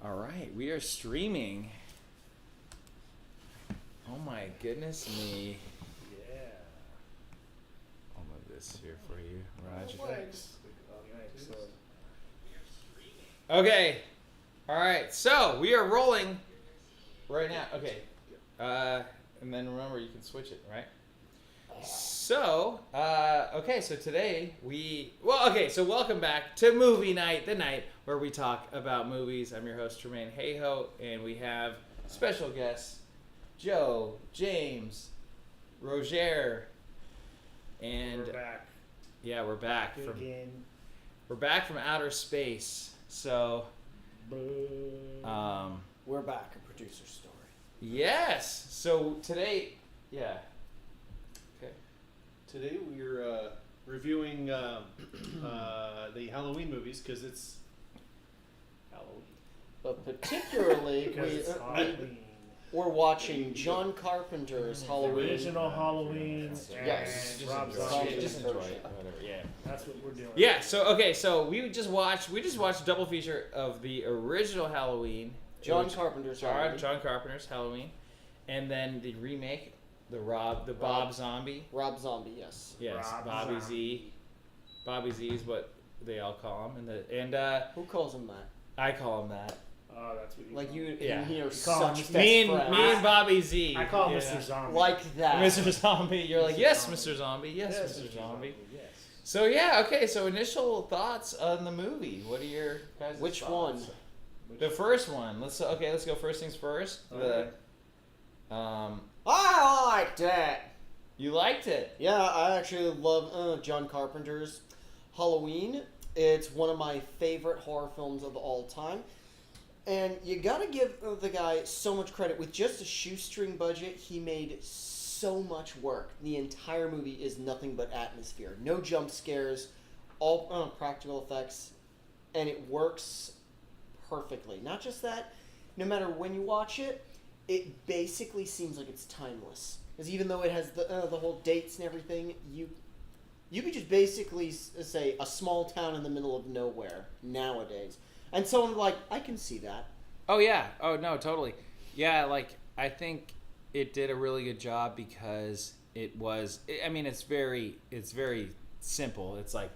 All right, we are streaming. Oh my goodness me. Yeah. I'll move this here for you, Roger. Thanks. Okay. All right, so we are rolling right now. Okay. And then remember, you can switch it, right? So, okay, so today so welcome back to Movie Night, the night where we talk about movies. I'm your host, Tremaine Hayho, and we have special guests, Joe, James, Roger, and... We're back. Yeah, we're back. Again. We're back from outer space, so... We're back, a producer story. Yes! So today... Yeah. Today we're reviewing the Halloween movies because it's Halloween. But particularly, Because it's Halloween. we're watching John Carpenter's Halloween. Original Halloween. Yes. And Rob enjoy Zombie. it. Just enjoy it. Whatever, yeah. That's what we're doing. Yeah, so we just watched a double feature of the original Halloween. John Carpenter's Halloween. John Carpenter's Halloween. And then the remake, Bob Zombie. Rob Zombie, yes. Yes, Rob Bobby Zombie. Z. Bobby Z is what they all call him. And Who calls him that? I call him that. Oh, that's what you Like call you it. Yeah. and he are call him such best Me friends. and Bobby Z. I call him Yeah. Mr. Zombie. Like that. Mr. Zombie. You're like, Mr. yes, Zombie. Mr. Zombie. Yes, Yes, Mr. Zombie. Yes. So yeah, okay. So initial thoughts on the movie. What are your guys' Which thoughts? one? The first one. Let's go first things first. Okay. I liked it. You liked it. Yeah, I actually love John Carpenter's Halloween. It's one of my favorite horror films of all time. And you gotta give the guy so much credit. With just a shoestring budget, he made so much work. The entire movie is nothing but atmosphere. No jump scares, all practical effects, and it works perfectly. Not just that, no matter when you watch it, it basically seems like it's timeless. Because even though it has the whole dates and everything, you could just basically say a small town in the middle of nowhere nowadays. And someone like, I can see that. Oh yeah. Oh no, totally. Yeah, like I think it did a really good job because it was. I mean, it's very simple. It's like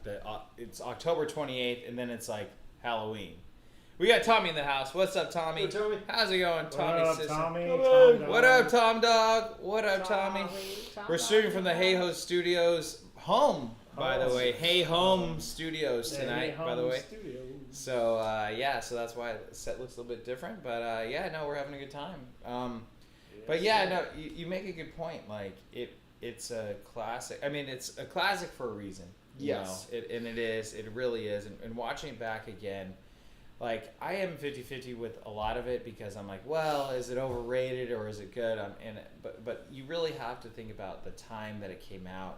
it's October 28th, and then it's like Halloween. We got Tommy in the house. What's up, Tommy? Hey, Tommy. How's it going, Tommy? What up, sister? Tommy? What up, Tom Dog? What up, Tommy? We're streaming from the Hey Ho Studios home, by the way. Hey Home Studios tonight, by the way. So so that's why the set looks a little bit different. But we're having a good time. But yeah, no, you make a good point. Like it's a classic. I mean, it's a classic for a reason. Yes. You know? It really is. And watching it back again, like I am 50-50 with a lot of it because I'm like, well, is it overrated or is it good? But you really have to think about the time that it came out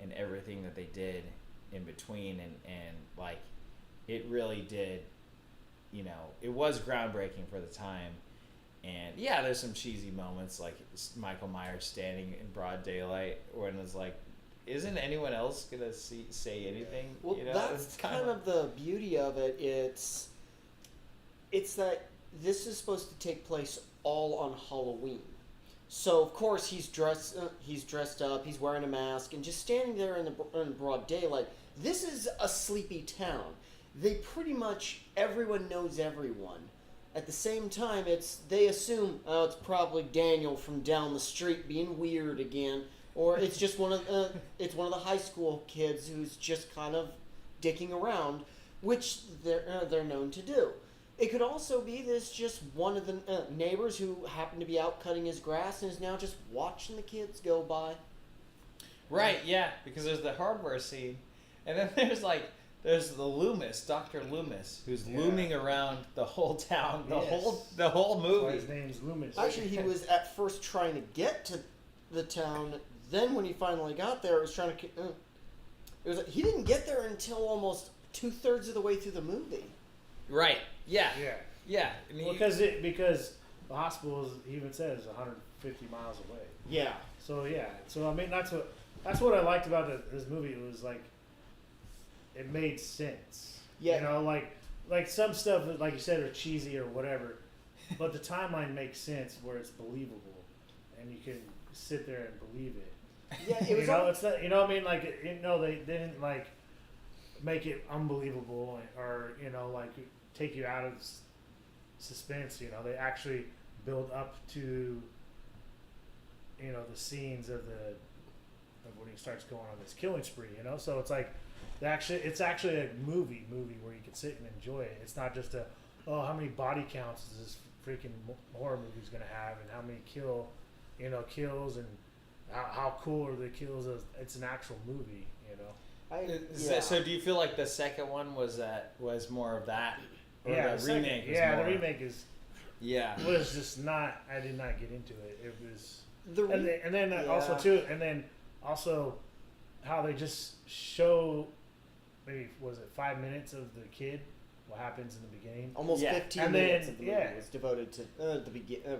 and everything that they did in between and like it really did, you know, it was groundbreaking for the time. And yeah, there's some cheesy moments like Michael Myers standing in broad daylight when it's like, isn't anyone else gonna say anything? Well, you know? that's kind of the beauty of it. It's that this is supposed to take place all on Halloween. So of course he's dressed up, he's wearing a mask, and just standing there in broad daylight. This is a sleepy town. They pretty much everyone knows everyone. At the same time, they assume it's probably Daniel from down the street being weird again, or it's just one of the high school kids who's just kind of dicking around, which they're known to do. It could also be this just one of the neighbors who happened to be out cutting his grass and is now just watching the kids go by. Right, yeah, because there's the hardware scene, and then there's the Loomis, Dr. Loomis, who's looming around the whole town, the whole That's why movie. his name's Loomis. Actually, he was at first trying to get to the town. Then, when he finally got there, it was trying to. He didn't get there until almost 2/3 of the way through the movie. Right. Yeah. Yeah. Yeah. I mean, Well, because the hospital is, he even says 150 miles away. Yeah. So yeah. So I mean that's what I liked about this movie. It was like it made sense. Yeah. You know, like like some stuff that, like you said, are cheesy or whatever, but the timeline makes sense where it's believable, and you can sit there and believe it. Yeah, it You was. know, it's not. You know what I mean? Like, they didn't like make it unbelievable or like take you out of suspense. You know, they actually build up to the scenes of when he starts going on this killing spree. You know, so it's like it's actually a movie where you can sit and enjoy it. It's not just how many body counts is this freaking horror movie's gonna have, and how many kills and how cool are the kills? It's an actual movie, So do you feel like the second one was more of that? Or Yeah, the remake was the more- remake is Yeah. was just not. I did not get into it. It was, The and then yeah. also too, and then also how they just show maybe was it 5 minutes of the kid, what happens in the beginning. Almost Yeah. 15 And minutes then- of the movie yeah. was devoted to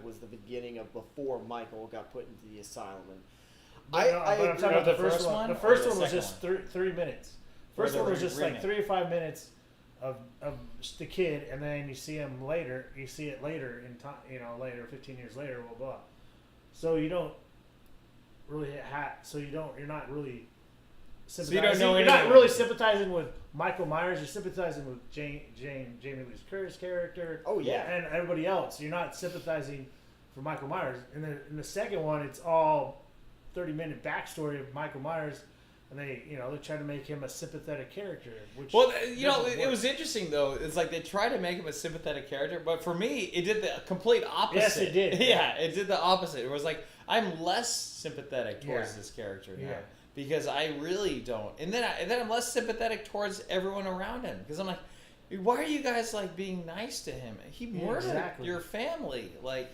was the beginning of before Michael got put into the asylum. And But I'm talking agree. about the The first first one. one The or first the one was second just one? 3 minutes. Or First the one was just remake? like 3 or 5 minutes of the kid, and then you see him later. You see it later in time. Later, 15 years later, blah blah. So you don't really you're not really sympathizing. you don't know You're not anything. really sympathizing with Michael Myers. You're sympathizing with Jamie Lee Curtis character. Oh yeah. And everybody else. You're not sympathizing for Michael Myers. And then in the second one, it's all 30-minute backstory of Michael Myers, and they try to make him a sympathetic character. Which Well, doesn't it work. was interesting though. It's like they tried to make him a sympathetic character, but for me, it did the complete opposite. Yes, it did. Yeah, it did the opposite. It was like I'm less sympathetic towards Yeah. this character now Yeah. because I really don't. And then I'm less sympathetic towards everyone around him because I'm like, why are you guys like being nice to him? He murdered exactly. your family. Like,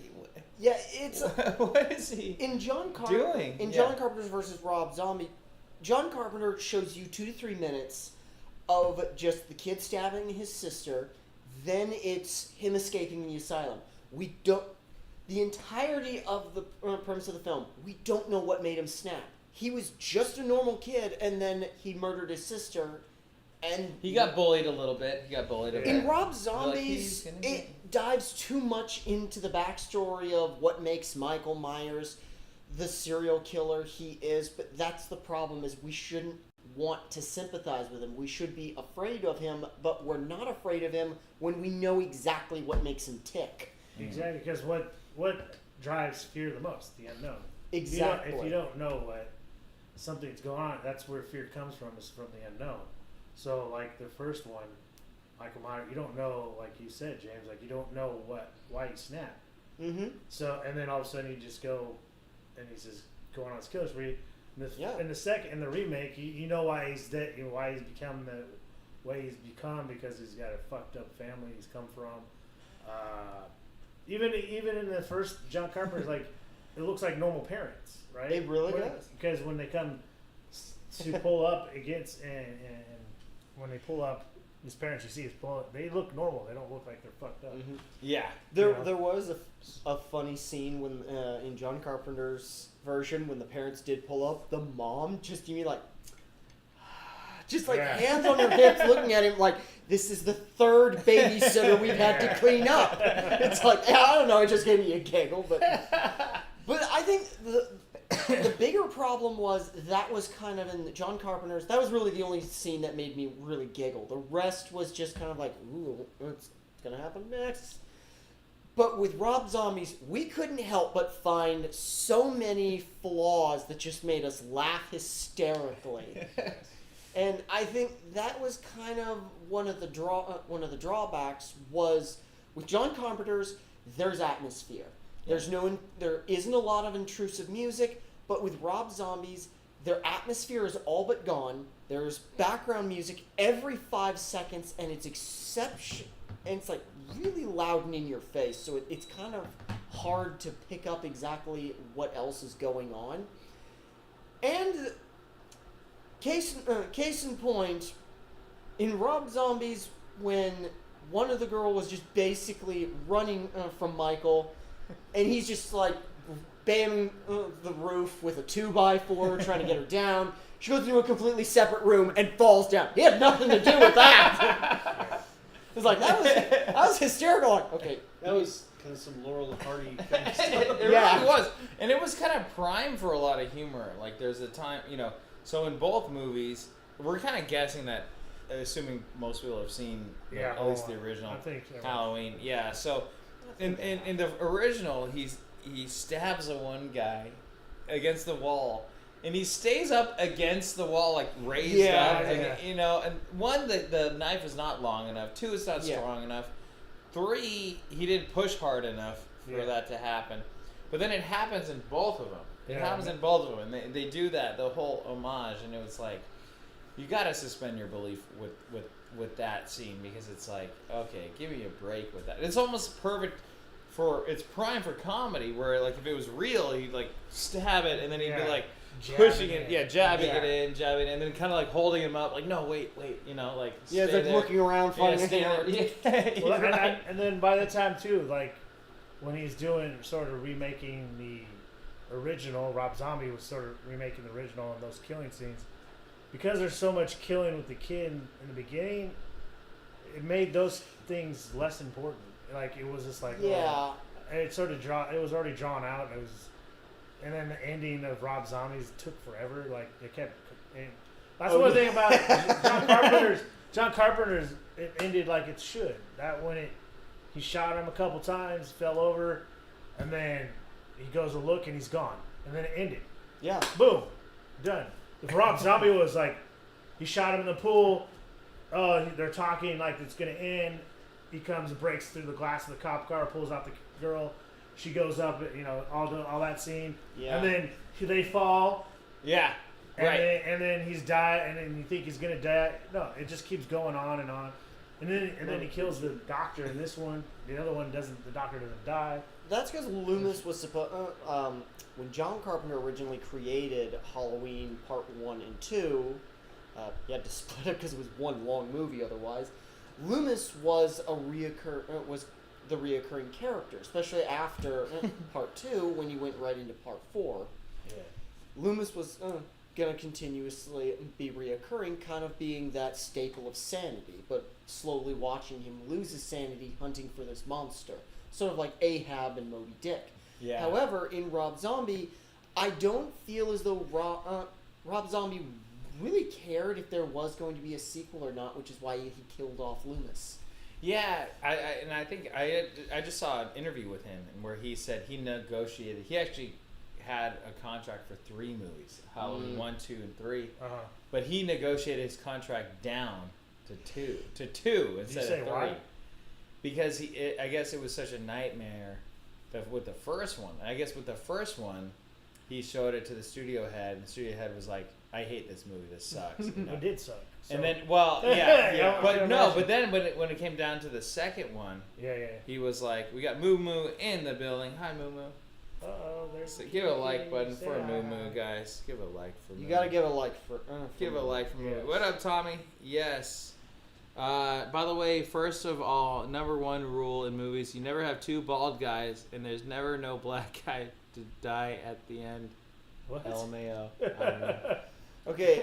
Yeah, it's what is he in John doing? in Yeah. John Carpenter's versus Rob Zombie. John Carpenter shows you 2 to 3 minutes of just the kid stabbing his sister. Then it's him escaping the asylum. We don't. The entirety of the premise of the film, we don't know what made him snap. He was just a normal kid, and then he murdered his sister, and He got bullied a little bit. in Rob Like, Zombies, he's gonna it dives too much into the backstory of what makes Michael Myers the serial killer he is. But that's the problem: is we shouldn't want to sympathize with him. We should be afraid of him, but we're not afraid of him when we know exactly what makes him tick. exactly because what drives fear the most? The unknown. Exactly. If you don't know what something's going on, that's where fear comes from. Is from the unknown. So like the first one, Michael Myers, you don't know, like you said, James, like you don't know why he snapped. Mm-hmm. So and then all of a sudden you just go, and he's just going on his killer spree. Yeah. In the remake, you know why he's dead, why he's become the way he's become, because he's got a fucked up family he's come from. Even in the first John Carpenter's, like it looks like normal parents, right? It really does. Because when they come to pull up against and when they pull up, his parents you see is pulling. They look normal. They don't look like they're fucked up. Mm-hmm. Yeah. There Yeah. there was a funny scene when in John Carpenter's version when the parents did pull up, the mom just Yeah. hands on her hips looking at him like this is the third babysitter we've had to clean up. It's like I don't know, it just gave me a giggle, but I think the bigger problem was that was kind of in John Carpenter's. That was really the only scene that made me really giggle. The rest was just kind of like, ooh, what's gonna happen next? But with Rob Zombies, we couldn't help but find so many flaws that just made us laugh hysterically. And I think that was kind of one of the drawbacks was with John Carpenter's. There's atmosphere. There isn't a lot of intrusive music, but with Rob Zombies, their atmosphere is all but gone. There's background music every 5 seconds, and it's exception. And it's like really loud and in your face, so it's kind of hard to pick up exactly what else is going on. And case in point, in Rob Zombies, when one of the girl was just basically running from Michael, and he's just like bamming the roof with a 2x4 trying to get her down. She goes into a completely separate room and falls down. He had nothing to do with that. It's like that was hysterical. Like, okay, That was kind of some Laurel and Hardy kind of stuff. It Yeah. really was, and it was kind of prime for a lot of humor. Like there's a time, so in both movies, we're kind of guessing that, assuming most people have seen at least the original I think so. Halloween. Yeah, so in the original, he stabs a one guy against the wall. And he stays up against the wall, like raised up, and one, the knife is not long enough. Two, it's not strong enough. Three, he didn't push hard enough for that to happen. But then it happens in both of them. It happens in both of them, and they do that, the whole homage, and it was like, you gotta suspend your belief with that scene, because it's like, okay, give me a break with that. It's almost perfect. It's prime for comedy, where like if it was real, he'd like stab it, and then he'd be like pushing it, jabbing it in, and then kind of like holding him up, like no, wait, like it's like there. looking around, finding a stay hand. there. Well, You're right. and then by the time too, like when he's doing sort of remaking the original, Rob Zombie was sort of remaking the original and those killing scenes, because there's so much killing with the kid in the beginning. It made those things less important. Like it was just like and it sort of it was already drawn out. And it was, and then the ending of Rob Zombie's took forever. Like it kept. And that's one thing about John Carpenter's. It ended like it should. That when he shot him a couple times, fell over, and then he goes to look and he's gone, and then it ended. Yeah. Boom, done. If Rob Zombie was like, he shot him in the pool. Oh, they're talking like it's gonna end. He comes and breaks through the glass of the cop car, pulls out the girl. She goes up, all that scene. Yeah. And then they fall. Yeah. And Right. then he's died, and then you think he's gonna die. No, it just keeps going on and on. And then he kills the doctor in this one. The other one doesn't. The doctor doesn't die. That's because Loomis was supposed. When John Carpenter originally created Halloween Part 1 and 2, he had to split it because it was one long movie otherwise. Loomis was was the reoccurring character, especially after Part 2 when you went right into Part 4. Yeah. Loomis was going to continuously be reoccurring, kind of being that staple of sanity, but slowly watching him lose his sanity hunting for this monster. Sort of like Ahab and Moby Dick. Yeah. However, in Rob Zombie, I don't feel as though Rob Zombie really cared if there was going to be a sequel or not, which is why he killed off Loomis. Yeah, I think I just saw an interview with him where he said he negotiated. He actually had a contract for 3 movies, Halloween 1, 2, and 3. But he negotiated his contract down to two instead of 3. Why? Because I guess it was such a nightmare with the first one. I guess with the first one, he showed it to the studio head, and the studio head was like, "I hate this movie. This sucks." It did suck. So. And then, yeah, I can imagine. but then when it came down to the second one, he was like, "We got Moo Moo in the building. Hi, Moo Moo." There's So give a like button for Moo Moo, guys. Give a like for Moo. You gotta give a like for. Give a like for Moo. Yes. What up, Tommy? Yes. By the way, first of all, number 1 rule in movies: you never have 2 bald guys, and there's never no black guy to die at the end. What? LMAO. I don't know. Okay.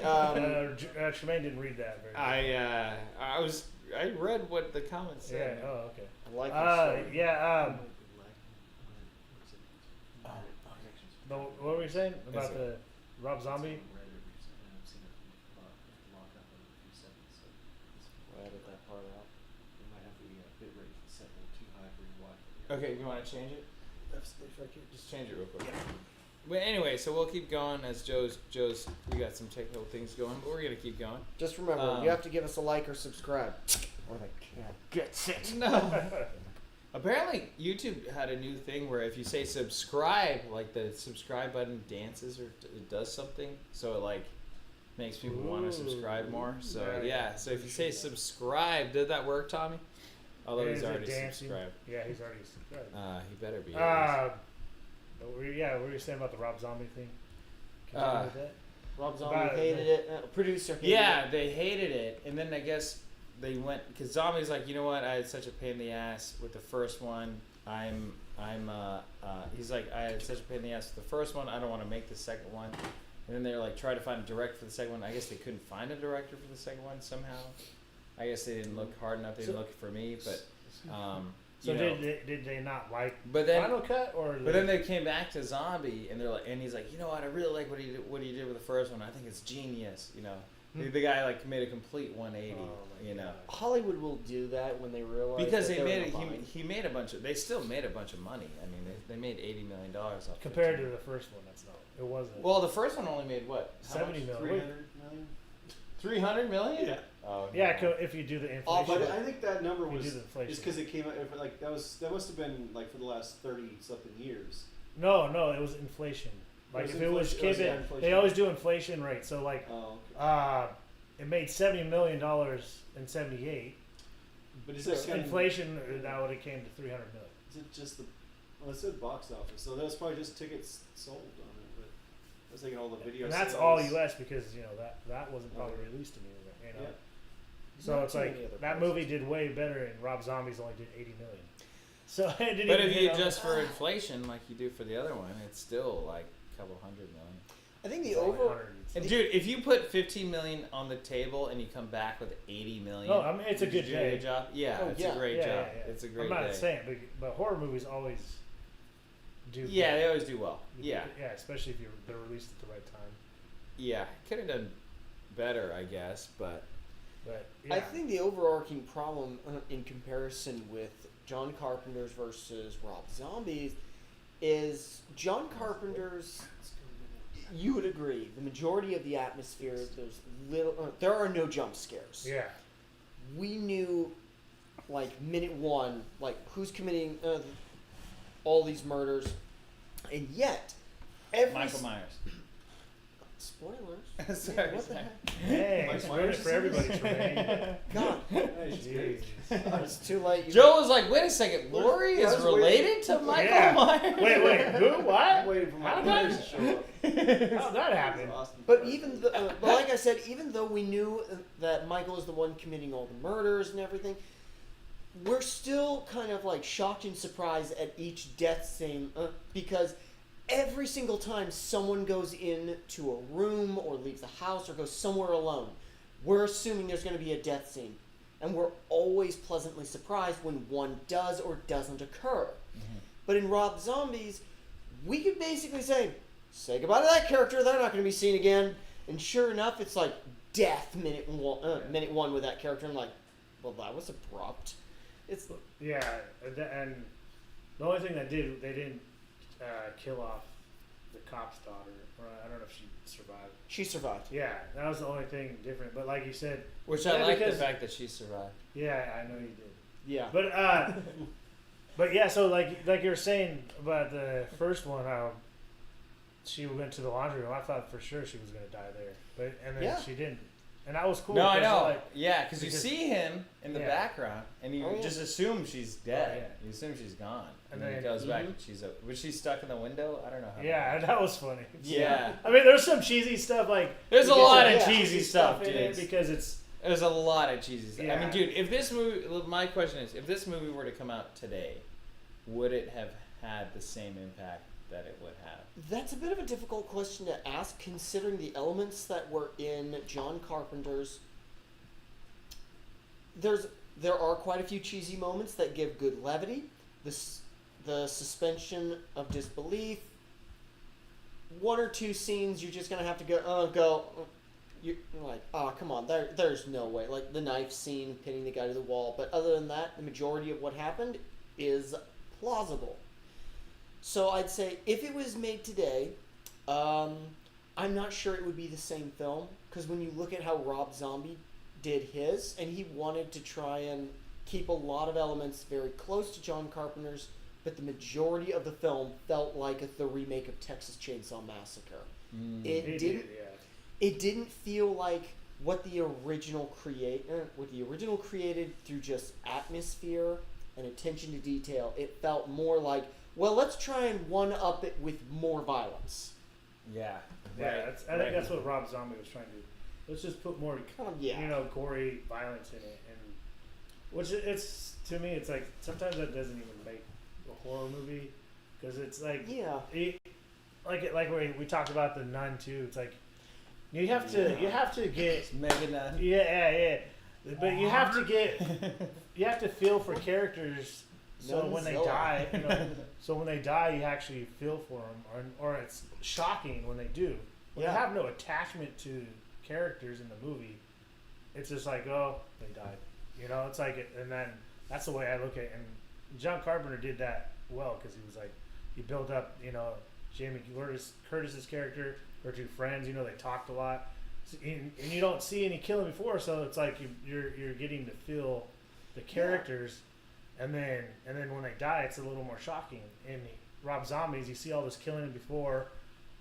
Tremaine didn't read that very well. I read what the comments said. Yeah. Oh, okay. I like this. Yeah. What were we saying about the Rob Zombie? We'll edit that part out. Okay, you want to change it? Just change it real quick. But anyway, so we'll keep going as Joe's. We got some technical things going, but we're gonna keep going. Just remember, you have to give us a like or subscribe. Or the cat gets it. No. Apparently, YouTube had a new thing where if you say subscribe, like the subscribe button dances or it does something, so it like makes people want to subscribe more. So yeah, so if you say subscribe, did that work, Tommy? Although he's already subscribed. Yeah, he's already subscribed. He better be. What were you saying about the Rob Zombie thing? Continue with that? Rob Zombie hated it. Producer hated it. Yeah, they hated it, and then I guess they went because Zombie's like, you know what? I had such a pain in the ass with the first one. He's like, I had such a pain in the ass with the first one. I don't want to make the second one. And then they're like, try to find a director for the second one. I guess they couldn't find a director for the second one somehow. I guess they didn't look hard enough. They didn't look for me, but So you know. did they not like But then, Final Cut or? but then they came back to Zombie, and they're like, and he's like, you know what? I really like what he did with the first one. I think it's genius. You know, the guy like made a complete 180. Oh my you know, God. Hollywood will do that when they realize because that they they're made in a it. bind. He made a bunch of. They still made a bunch of money. I mean, they made $80 million off. Compared to 15. the first one, that's not. It wasn't. Well, the first one only made what? How 70 much? million. 300 million. 300 million? Yeah. Oh, Yeah, no. if you do the inflation. Oh, But I think that number You was do the inflation. just because it came out like that must have been like for the last 30 something years. No, it was inflation. Like was if it was inflation- given, yeah, inflation. they always do inflation rate. So like, Oh, okay. it made $70 million in '78. But is So that kind Inflation, that would have came to 300 million. Is it just the? Well, it said box office, so that was probably just tickets sold on it. But I was thinking all the video. And that's sales. all U.S. because that wasn't probably released anywhere. You know. Yeah. So Not it's too like many other that places. movie did way better, and Rob Zombies only did 80 million. So it didn't But even if hit you on- adjust for inflation, like you do for the other one, it's still like a couple hundred million. I think the it's only over 100 and And something. dude, if you put 15 million on the table and you come back with 80 million, Oh, I mean, it's a did you good do day. good job. Yeah, Oh, it's yeah. a great Yeah, job. yeah. It's a great I'm not day. saying, but horror movies always do. Yeah, good. they always do well. Yeah, Yeah, especially if they're released at the right time. yeah. Could have done better, I guess, but But yeah. I think the overarching problem in comparison with John Carpenter's versus Rob Zombie's is John Carpenter's. You would agree. The majority of the atmosphere, there are no jump scares. Yeah. We knew, like minute one, like who's committing all these murders, and yet every Michael Myers. Spoilers. Sorry, What the sorry. heck? Hey, Mike it's Myers ruined is for in everybody, this? Tremaine. God, Jeez. it's too late. You- Joe was like, "Wait a second, Lori I is was related to Michael Yeah. Myers." Wait, who? I'm What? waiting for How my did Myers that- to show up. How'd that happen? But even but like I said, even though we knew that Michael is the one committing all the murders and everything, we're still kind of like shocked and surprised at each death scene because every single time someone goes into a room or leaves the house or goes somewhere alone, we're assuming there's going to be a death scene, and we're always pleasantly surprised when one does or doesn't occur. But in Rob Zombies, we could basically say goodbye to that character. They're not going to be seen again. And sure enough, it's like death minute one with that character. I'm like, well, that was abrupt. It's Yeah, and the only thing they didn't kill off the cop's daughter. Or I don't know if she survived. she survived. Yeah, that was the only thing different. But like you said, Which Yeah, I like the because- fact that she survived. yeah, I know you did. Yeah. But yeah, so like you were saying about the first one, how she went to the laundry room. I thought for sure she was gonna die there, but and then Yeah. she didn't, and that was cool. No, I 'cause, know. like, Yeah, because you because- see him in the Yeah. background, and you Oh, yeah. just assume she's dead. Oh, yeah. You assume she's gone, and And then it then- goes back. Mhm. And was she stuck in the window? I don't know. How yeah, that was funny. Yeah. I mean, there's some cheesy stuff like There's a you get lot some of yeah, cheesy stuff, in dude. it because it's There's a lot of cheesy stuff. I mean, Yeah. dude, if this movie, my question is, if this movie were to come out today, would it have had the same impact that it would have? That's a bit of a difficult question to ask, considering the elements that were in John Carpenter's. There are quite a few cheesy moments that give good levity. The suspension of disbelief. One or two scenes you're just gonna have to go. You're like, oh come on, there's no way. Like the knife scene, pinning the guy to the wall. But other than that, the majority of what happened is plausible. So I'd say if it was made today, I'm not sure it would be the same film, because when you look at how Rob Zombie did his, and he wanted to try and keep a lot of elements very close to John Carpenter's, but the majority of the film felt like the remake of Texas Chainsaw Massacre. It he didn't. did, yeah. It didn't feel like what the original created through just atmosphere and attention to detail. It felt more like, well, let's try and one-up it with more violence. Yeah. Yeah, I think that's what Rob Zombie was trying to do. Let's just put more, Yeah. you know, gory violence in it, and which it's to me, it's like sometimes that doesn't even make a horror movie because it's like Yeah. like we talked about the Nun too. It's like you have to get Mega Nun. yeah. But you have to feel for characters. So when they Nunzilla. die, when they die, you actually feel for them, or it's shocking when they do. When Yeah. you have no attachment to characters in the movie, it's just like, oh, they died. It's like, and then that's the way I look at it. And John Carpenter did that well because he was like, he built up, Jamie Curtis's character, her two friends. They talked a lot, and you don't see any killing before, so it's like you're getting to feel the characters. And then when they die, it's a little more shocking. In Rob Zombies, you see all this killing before.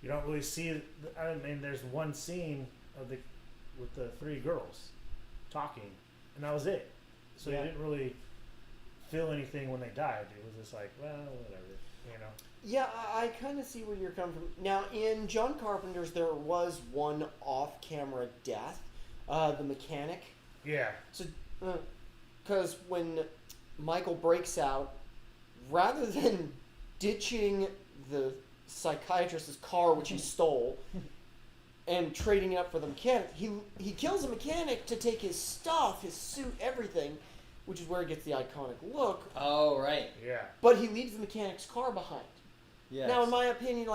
You don't really see. There's one scene with the three girls talking, and that was it. So you didn't really feel anything when they died. It was just like, well, whatever, Yeah, I kind of see where you're coming from. Now, in John Carpenter's, there was one off-camera death, the mechanic. Yeah. So, because when Michael breaks out, rather than ditching the psychiatrist's car, which he stole, and trading it up for the mechanic, he kills the mechanic to take his stuff, his suit, everything, which is where it gets the iconic look. Oh, right. Yeah. But he leaves the mechanic's car behind. Yes. Now, in my opinion,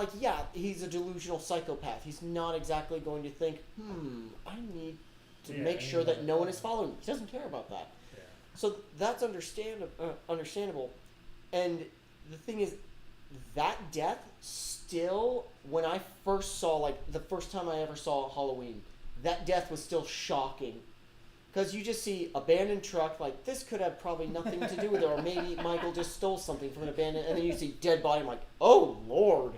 he's a delusional psychopath. He's not exactly going to think, I need to make sure that no one is following me. He doesn't care about that. Yeah. So that's understandable. And the thing is, that death still, when I first saw, the first time I ever saw Halloween, that death was still shocking. Because you just see abandoned truck, this could have probably nothing to do with it, or maybe Michael just stole something from an abandoned, and then you see dead body, I'm like, oh Lord.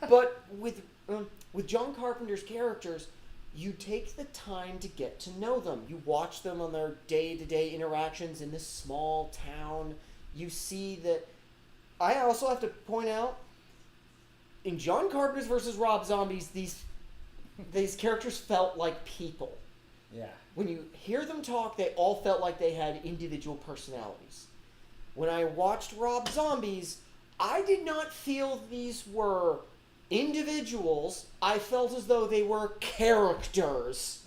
But with John Carpenter's characters, you take the time to get to know them. You watch them on their day-to-day interactions in this small town. You see that. I also have to point out, in John Carpenter's versus Rob Zombie's, these characters felt like people. Yeah. When you hear them talk, they all felt like they had individual personalities. When I watched Rob Zombies, I did not feel these were individuals. I felt as though they were characters.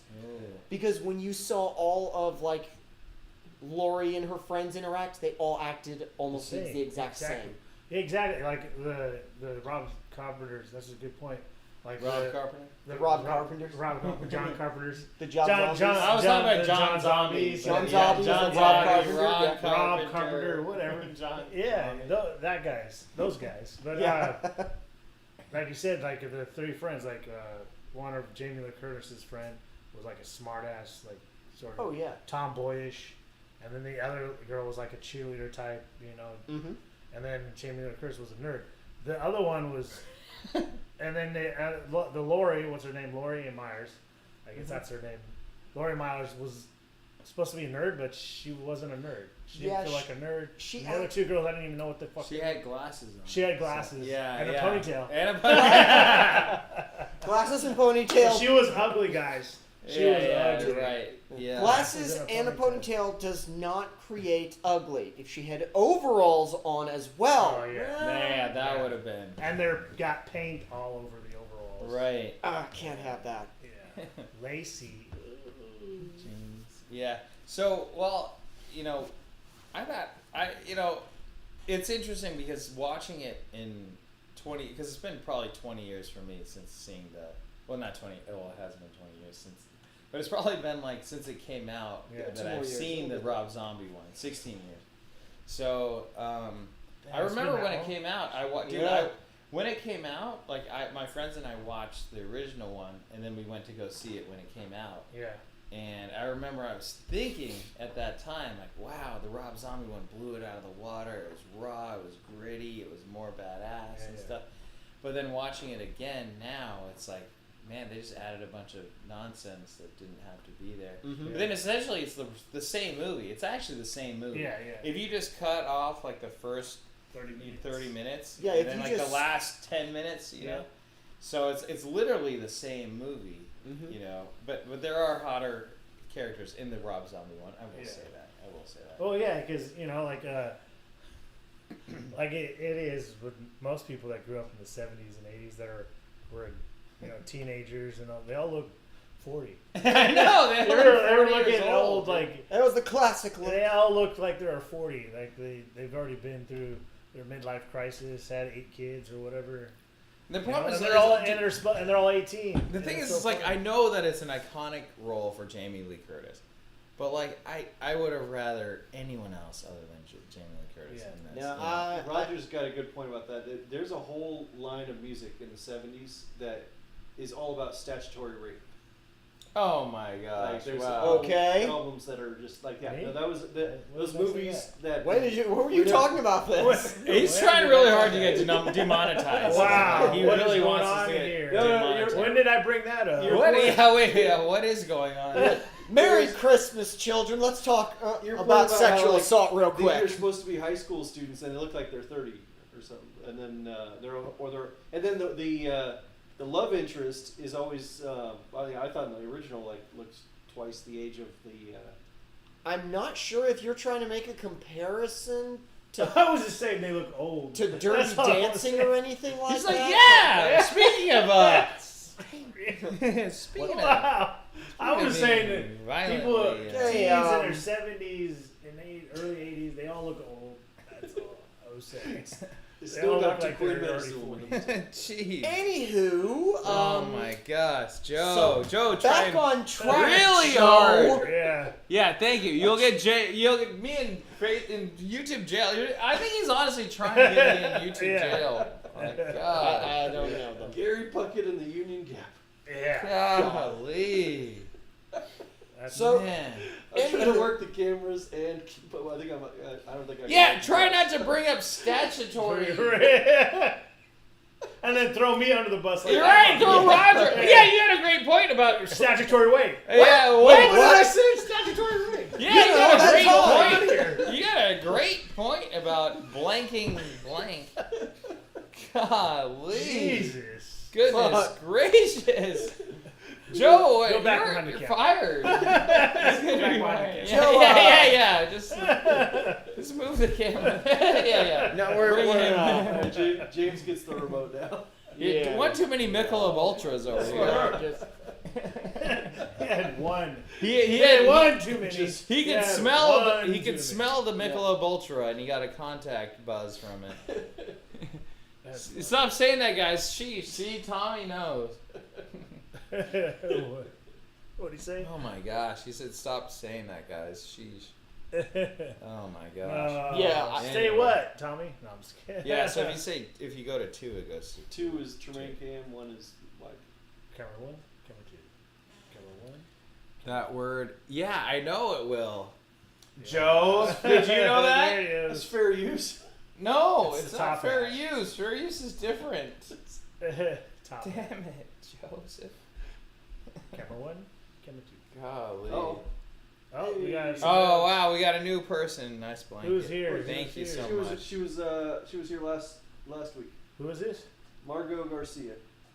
Because when you saw all of, Lori and her friends interact, they all acted almost the exact same. Yeah, exactly. Like the Rob Carpenter's, that's a good point. Like Rob Carpenter? The Rob Carpenters? John Carpenter's. The John Zombies? I was talking about John Zombies. John Zombies and Rob Carpenter. Rob Carpenter, whatever. John Those guys. But like you said, the three friends, one of Jamie Lee Curtis's friend was a smart ass, sort of tomboyish, and then the other girl was a cheerleader type, Mm-hmm. and then Jamie Lee Curtis was a nerd. The other one was, and then the Lori, what's her name? Lori Myers, I guess that's her name. Lori Myers was supposed to be a nerd, but she wasn't a nerd. She didn't feel like a nerd. The other two girls, I didn't even know what the fuck. She had glasses on. She had glasses. And a ponytail. And a ponytail. Glasses and ponytail. She was ugly, guys. She was ugly. Right. Yeah. Glasses and a ponytail does not create ugly. If she had overalls on as well. Oh, yeah. Man, that would have been. And they got paint all over the overalls. Right. Can't have that. Yeah. Lacy. Jeans. Yeah. So, well, it's interesting because watching it in 20, because it's been probably 20 years for me since seeing not 20, it hasn't been 20 years since, but it's probably been since it came out that I've seen the Rob Zombie one, 16 years. So, I remember when it came out, when it came out, my friends and I watched the original one, and then we went to go see it when it came out. Yeah. And I remember I was thinking at that time, wow, the Rob Zombie one blew it out of the water. It was raw, it was gritty, it was more badass and stuff. But then watching it again now, it's man, they just added a bunch of nonsense that didn't have to be there. Mm-hmm. But then essentially it's the same movie. It's actually the same movie. Yeah. If you just cut off the first 30 minutes, yeah, and then the last 10 minutes, you know, so it's literally the same movie. Mm-hmm. But there are hotter characters in the Rob Zombie one. I will say that. Well, yeah, because it is with most people that grew up in the 70s and 80s that were teenagers and all, they all look 40. I know They they're were 40 looking years at old, like, That was the classic look. they all look like they're 40. Like they've already been through their midlife crisis, had 8 kids or whatever. The You know, problem is and that they're all it's- and they're all 18. the thing And is, it's it's so like I funny. know that it's an iconic role for Jamie Lee Curtis, but like I would have rather anyone else other than Jamie Lee Curtis Yeah. in this. Now, Roger's got a good point about that. There's a whole line of music in the '70s that is all about statutory rape. Oh my gosh! Like there's Wow. Okay. albums that are just like that. Me? No, that was What those did I say movies that. When were you we talking about this? He's When trying did really I hard say to get that? demonetized. Wow, He what is really going wants us on to get here? No, no, demonetized. When did I bring that up? What is going on? Merry Christmas, children. Let's talk You're about playing sexual how, like, assault real These are quick. supposed to be high school students, and they look like they're 30 or something. And then the love interest is always. I thought in the original looks twice the age of the. I'm not sure if you're trying to make a comparison I was just saying they look old. to Dirty That's all I was Dancing saying. or anything like He's like, that. yeah. Speaking of Wow. I was saying that people, violently, teens Okay, in their 70s and early 80s, they all look old. That's all I was saying. It's They still all got look to like Quinn they're medicine already with them. Jeez. Anywho, Oh my gosh, Joe. Joe, back trying on track. really Joe. hard. Yeah. Yeah, thank you. You'll get me and Faith in YouTube jail. I think he's honestly trying to get me in YouTube Yeah. jail. My God. I don't know them. Gary Puckett in the Union Gap. Yeah. Golly. That's So- Man. I'm trying to work the cameras and keep. I think I don't think I. Yeah, try not to bring up statutory. And then throw me under the bus. Like You're that. right, throw Roger. Yeah, you had a great point about. Statutory weight. Yeah, What did what? I say? Statutory weight. Yeah, you know, got a that's great all. point. You got a great point about blanking blank. Golly. Jesus. Goodness Fuck. gracious. Joe, Go back behind the you're camera. fired. Back behind the Joe, yeah. Just move the camera. yeah. No, Bring him. James gets the remote now. Yeah. One too many Michelob Ultras over here. Just- He had one. He had had one too many. He could Yeah, smell one he too could many. smell the Michelob Ultra, and he got a contact buzz from it. That's- Stop saying that, guys. Sheesh. See, Tommy knows. What'd he say? Oh my gosh, he said stop saying that, guys. Sheesh. Oh my gosh. Yeah, Say anyway. what, Tommy? No, I'm just kidding. Yeah, so if you go to 2, it goes to 2 is Tremaine Cam, 1 is Mike. Camera 1, camera 2, camera 1. that word. Yeah, I know it will. Yeah. Joe, did you know that? There it That's is. fair use. No, It's it's the not top fair half. use. Fair use is different. Top. Damn it, Joseph. Camera 1, camera 2. Golly. Oh. Oh, we got. Oh wow, we got a new person. Nice blanket. Who's here? Thank Who's you here? so She was much. she was here last week. Who is this? Margot Garcia.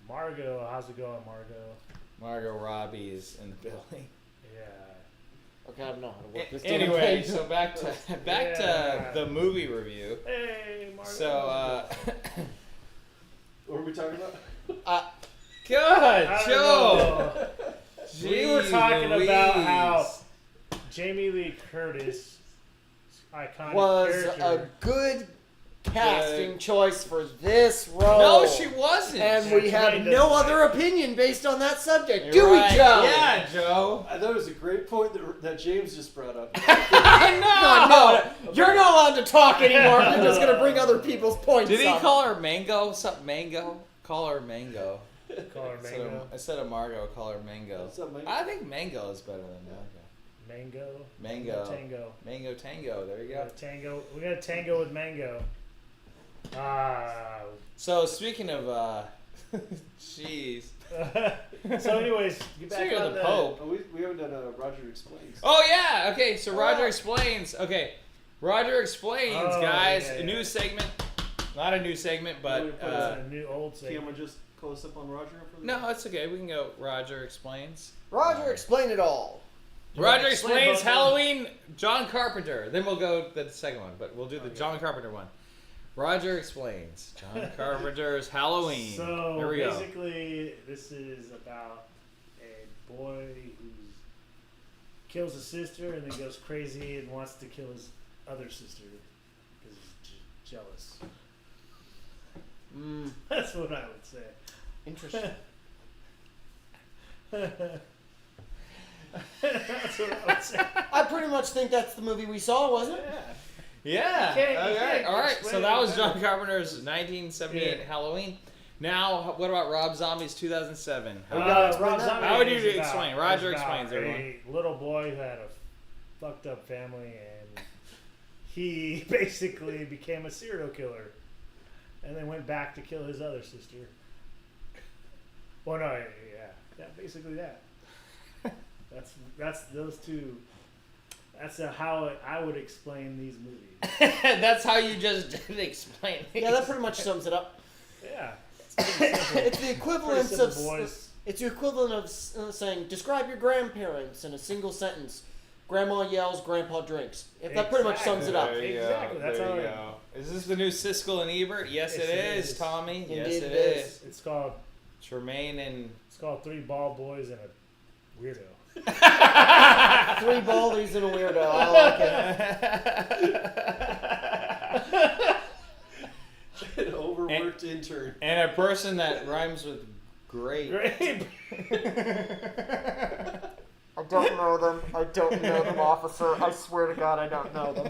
Margot. How's it going, Margot? Margot Robbie is in the building. Yeah. Okay, I don't know how to work this. damn Anyway, thing. so back to Yeah. the movie review. Hey, Margot. So What were we talking about? God, I Joe. don't know. We were Jeez talking Louise. about how Jamie Lee Curtis, iconic was character. a good casting choice for this role. No, she wasn't. And we have Tremaine no doesn't other opinion based on that subject, You're do right. we, Joe? Yeah, Joe. I thought it was a great point that James just brought up. No, you're not allowed to talk anymore. You're just gonna bring other people's points. Did he up. call her Mango? Something Mango? Call her Mango. Call her Mango. Instead of Margot, call her Mango. What's up, Mike? I think Mango is better than Mango. Mango. Tango. Mango Tango. There you We go. got a tango. We got a tango with Mango. So speaking of, jeez. So, anyways, get back Speaking on of the Pope. Oh, we haven't done Roger Explains. Oh yeah. Okay. So Roger explains. Okay, Roger explains, Oh, guys. yeah, A yeah. new segment. Not a new segment, but a new old segment. Cameron just close up on Roger. For the no, it's okay. We can go. Roger explains. Roger, explain it all. Roger explain explains about Halloween. John Carpenter. Then we'll go to the second one, but we'll do the Okay. John Carpenter one. Roger explains John Carpenter's Halloween. So Here we go. basically, this is about a boy who kills his sister and then goes crazy and wants to kill his other sister because he's jealous. That's what I would say. Interesting. That's what I would say. I pretty much think that's the movie we saw, wasn't it? Yeah. You can't Okay. All right. explain So it that was better. John Carpenter's 1978 Yeah. Halloween. Now, what about Rob Zombie's 2007? We gotta explain Rob that. Zombie How would you is explain? about- Roger is about explains, everyone. A little boy who had a fucked up family, and he basically became a serial killer, and then went back to kill his other sister. Well, no, yeah, basically that. That's those two. That's how I would explain these movies. That's how you just explain it. Yeah, that pretty much sums it up. Yeah, it's pretty simple. It's the Pretty equivalent simple, of boys. it's the equivalent of saying describe your grandparents in a single sentence. Grandma yells, Grandpa drinks. If that pretty much sums it up. There you Exactly, go. that's There how you it- go. Is this the new Siskel and Ebert? Yes, Yes, it it is, is. Tommy. Yes, Indeed it it is. It's called Tremaine and 3 bald boys and a weirdo. 3 baldies and a weirdo. I like it. An overworked intern. and a person that rhymes with grape. Grape. I don't know them. I don't know them, officer. I swear to God, I don't know them.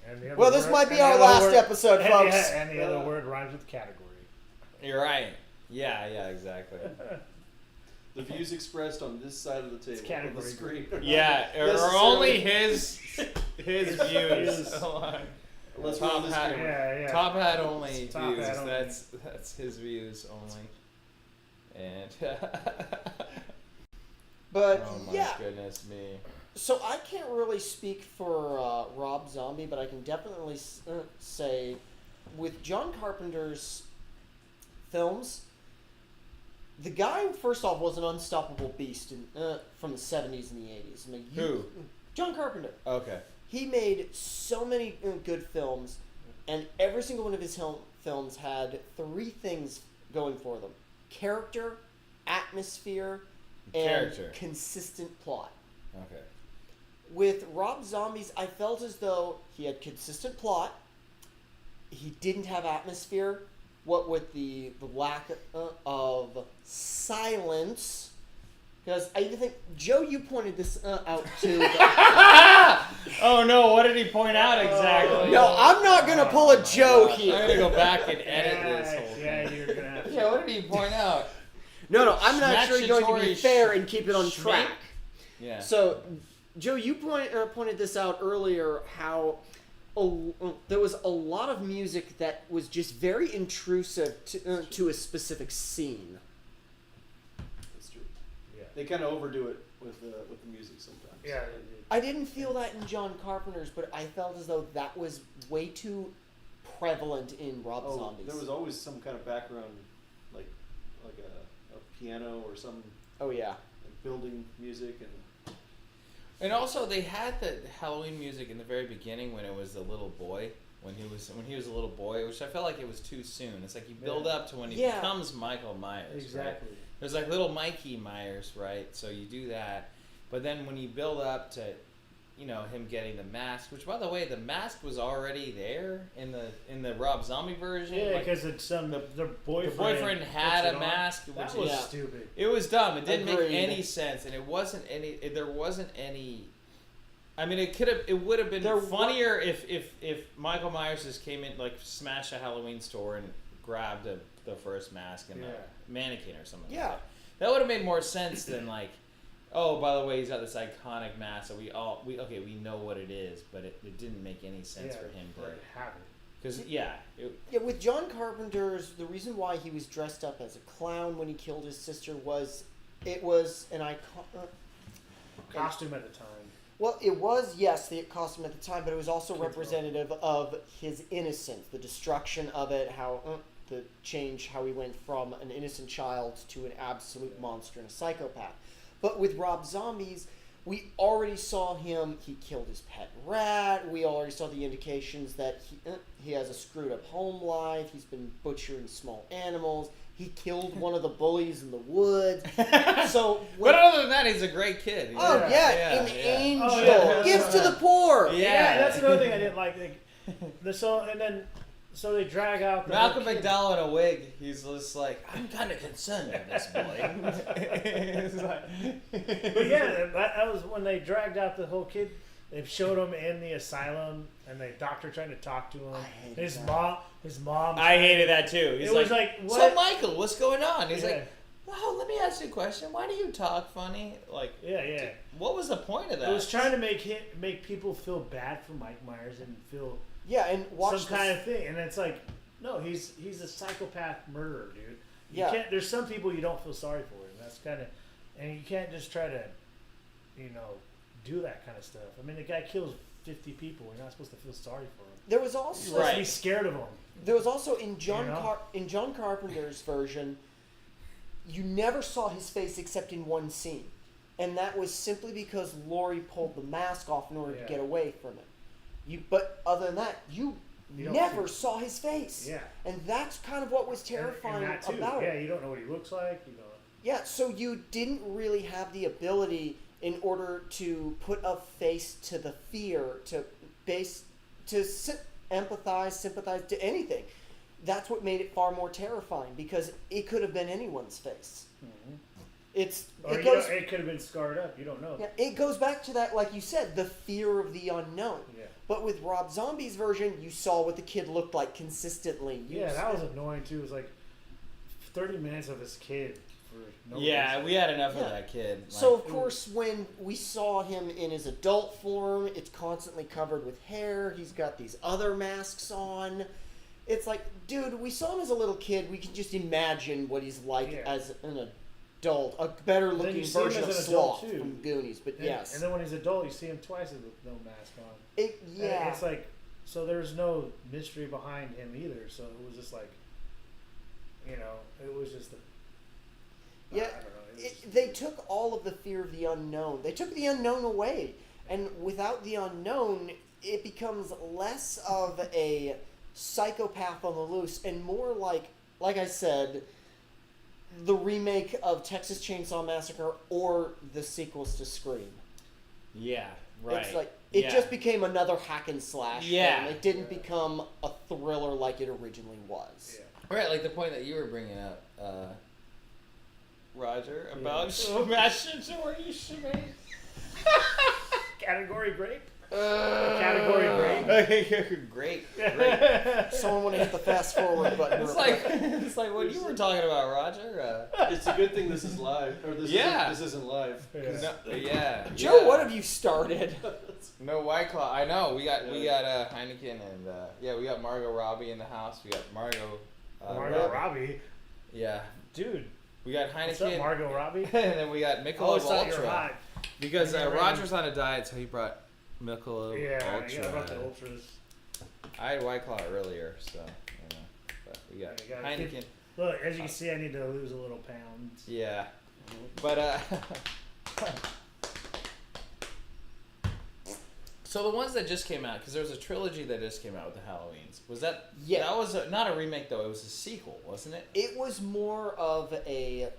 And the other Well, this word- might be and the our other last word- episode, and folks. And the other word rhymes with category. You're right. Yeah, exactly. The views expressed on this side of the table, on the category. screen. Yeah, or Necessarily- only his views. views. Unless we're Top on this hat. camera. Yeah. Top hat only Top views. hat only. That's his views only. And But oh my yeah, goodness me. so I can't really speak for Rob Zombie, but I can definitely say with John Carpenter's films, the guy first off was an unstoppable beast from the 70s and the 80s. I mean, Who? John Carpenter. Okay. He made so many good films, and every single one of his films had 3 things going for them: character, atmosphere, and Character. consistent plot. Okay. With Rob Zombies, I felt as though he had consistent plot. He didn't have atmosphere. What with the lack of silence. Because I even think, Joe, you pointed this out too. Oh no! What did he point out exactly? No, I'm not going to pull a Joe I'm here. gonna go back and edit this whole thing. Yeah, you're gonna have to. Yeah, what did he point out? No, I'm actually going to be Schmatutory fair and keep it on schmate? track. Yeah. So, Joe, you pointed this out earlier, how there was a lot of music that was just very intrusive to a specific scene. That's true. Yeah. They kind of overdo it with the music sometimes. Yeah. I didn't feel that in John Carpenter's, but I felt as though that was way too prevalent in Rob Oh, Zombies. there was always some kind of background, like a piano or some Oh yeah. building music and. And also, they had the Halloween music in the very beginning when it was the little boy, when he was a little boy, which I felt like it was too soon. It's like you build Yeah. up to when he Yeah. becomes Michael Myers. Right? Exactly. There's like little Mikey Myers, right? So you do that, but then when you build up to, him getting the mask, which by the way, the mask was already there in the Rob Zombie version. Yeah, like, because it's the boyfriend. the boyfriend had puts a it on. mask, That which was Yeah. stupid. it was dumb. It didn't Agreed. make any sense, and it wasn't any. There wasn't any. I mean, it would have been There funnier if Michael Myers just came in, like, smashed a Halloween store and grabbed the first mask and Yeah. a mannequin or something. Yeah. Like that would have made more sense than like, oh, by the way, he's got this iconic mask that we know what it is, but it didn't make any sense for him to. have it. Because Yeah, with John Carpenter's, the reason why he was dressed up as a clown when he killed his sister was it was an icon. Costume at the time. Well, it was, yes, the costume at the time, but it was also Kids representative of his innocence, the destruction of it, how the change, how he went from an innocent child to an absolute monster and a psychopath. But with Rob Zombies, we already saw him. He killed his pet rat. We already saw the indications that he has a screwed up home life. He's been butchering small animals. He killed one of the bullies in the woods. So, But other than that, he's a great kid. oh yeah, an angel Oh, yeah. gives to the poor. Yeah, that's another thing I didn't like. So they drag out the Malcolm whole kid. McDowell in a wig. He's just like, I'm kind of concerned with this boy. It's like- But yeah, that was when they dragged out the whole kid. They showed him in the asylum, and the doctor trying to talk to him. I hated His that. mom. I hated that too. He's It was like, so what? Michael, what's going on? He's Yeah. like, well, let me ask you a question. Why do you talk funny? Like, Yeah. what was the point of that? It was trying to make people feel bad for Mike Myers and feel Yeah, and watch some kind of thing, and it's like, no, he's a psychopath murderer, dude. You Yeah. can't. There's some people you don't feel sorry for, and that's kind of, and you can't just try to, do that kind of stuff. I mean, the guy kills 50 people. You're not supposed to feel sorry for him. There was You're also supposed to be scared of him. There was also in You know? in John Carpenter's version, you never saw his face except in one scene, and that was simply because Laurie pulled the mask off in order to Yeah. get away from it. But other than that, you don't never see- saw his face. Yeah. And that's kind of what was terrifying and that too. about Yeah, it. you don't know what he looks like. You know. Yeah, so you didn't really have the ability in order to put a face to the fear, empathize, sympathize to anything. That's what made it far more terrifying because it could have been anyone's face. Mm-hmm. It It could have been scarred up. You don't know. yeah, it goes back to that, like you said, the fear of the unknown. Yeah. But with Rob Zombie's version, you saw what the kid looked like consistently. Yeah, that was annoying too. It was like 30 minutes of this kid for no yeah, reason. we had enough Yeah. of that kid. So Like, of course, when we saw him in his adult form, it's constantly covered with hair. He's got these other masks on. It's like, dude, we saw him as a little kid. We can just imagine what he's like Yeah. as an adult, a better Then looking you see him version of as an adult, Sloth too. from Goonies. But And, yes, And then when he's adult, you see him twice with no mask on. And yeah, it's like, so there's no mystery behind him either. So it was just like, it was just yeah. I don't know. It was just- They took all of the fear of the unknown. They took the unknown away, and without the unknown, it becomes less of a psychopath on the loose and more like I said, the remake of Texas Chainsaw Massacre or the sequels to Scream. yeah, right. It's like it Yeah. just became another hack and slash. Yeah. Thing. It didn't become a thriller like it originally was. yeah. Right, like the point that you were bringing up, Roger, about Yeah. smashing Tori Schmidt. Category grape. Category grape. Great. Someone want to hit the fast forward button. It's real like quick. it's like what you were talking about, Roger. It's a good thing this is live, or this Yeah. isn't live. Yeah. Yeah. Joe, yeah. what have you started? No White Claw. I know. We got Heineken and we got Margot Robbie in the house. We got Margot. Margot Robbie. Yeah. Dude, We got what's up, Heineken. Margot Robbie? And then we got I Michelob always thought you were Ultra. hot. Because Yeah, right. Roger's on a diet, so he brought Michelob Ultra. Yeah, about the ultras. I had White Claw earlier, so but we got Yeah, you gotta Heineken. Look, as you can see, I need to lose a little pounds. Yeah, but so the ones that just came out, because there was a trilogy that just came out with the Halloweens. Was that? Yeah. That was not a remake though. It was a sequel, wasn't it? It was more of a.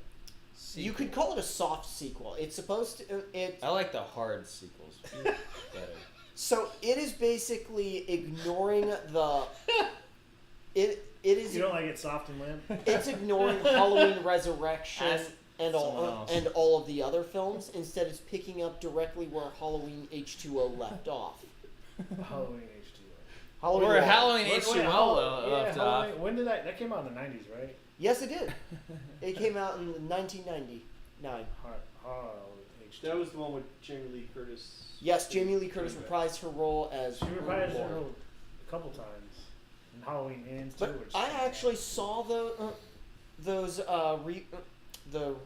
Sequel. You could call it a soft sequel. It's supposed to. I like the hard sequels better. So it is basically ignoring the. It is. You don't like it soft and limp? It's ignoring Halloween Resurrection Ask and someone else. all of the other films. Instead, it's picking up directly where Halloween H2O left off. Halloween H2O. Halloween. Or One. Halloween Wait, H2O yeah, left off. Halloween. When did that came out in the 90s, right? Yes, it did. It came out in 1999. Halloween H2O. That was the one with Jamie Lee Curtis. Yes, Jamie Lee Curtis reprised her role as. She reprised Lauren. her role a couple times. And Halloween Ends too. But which I actually saw the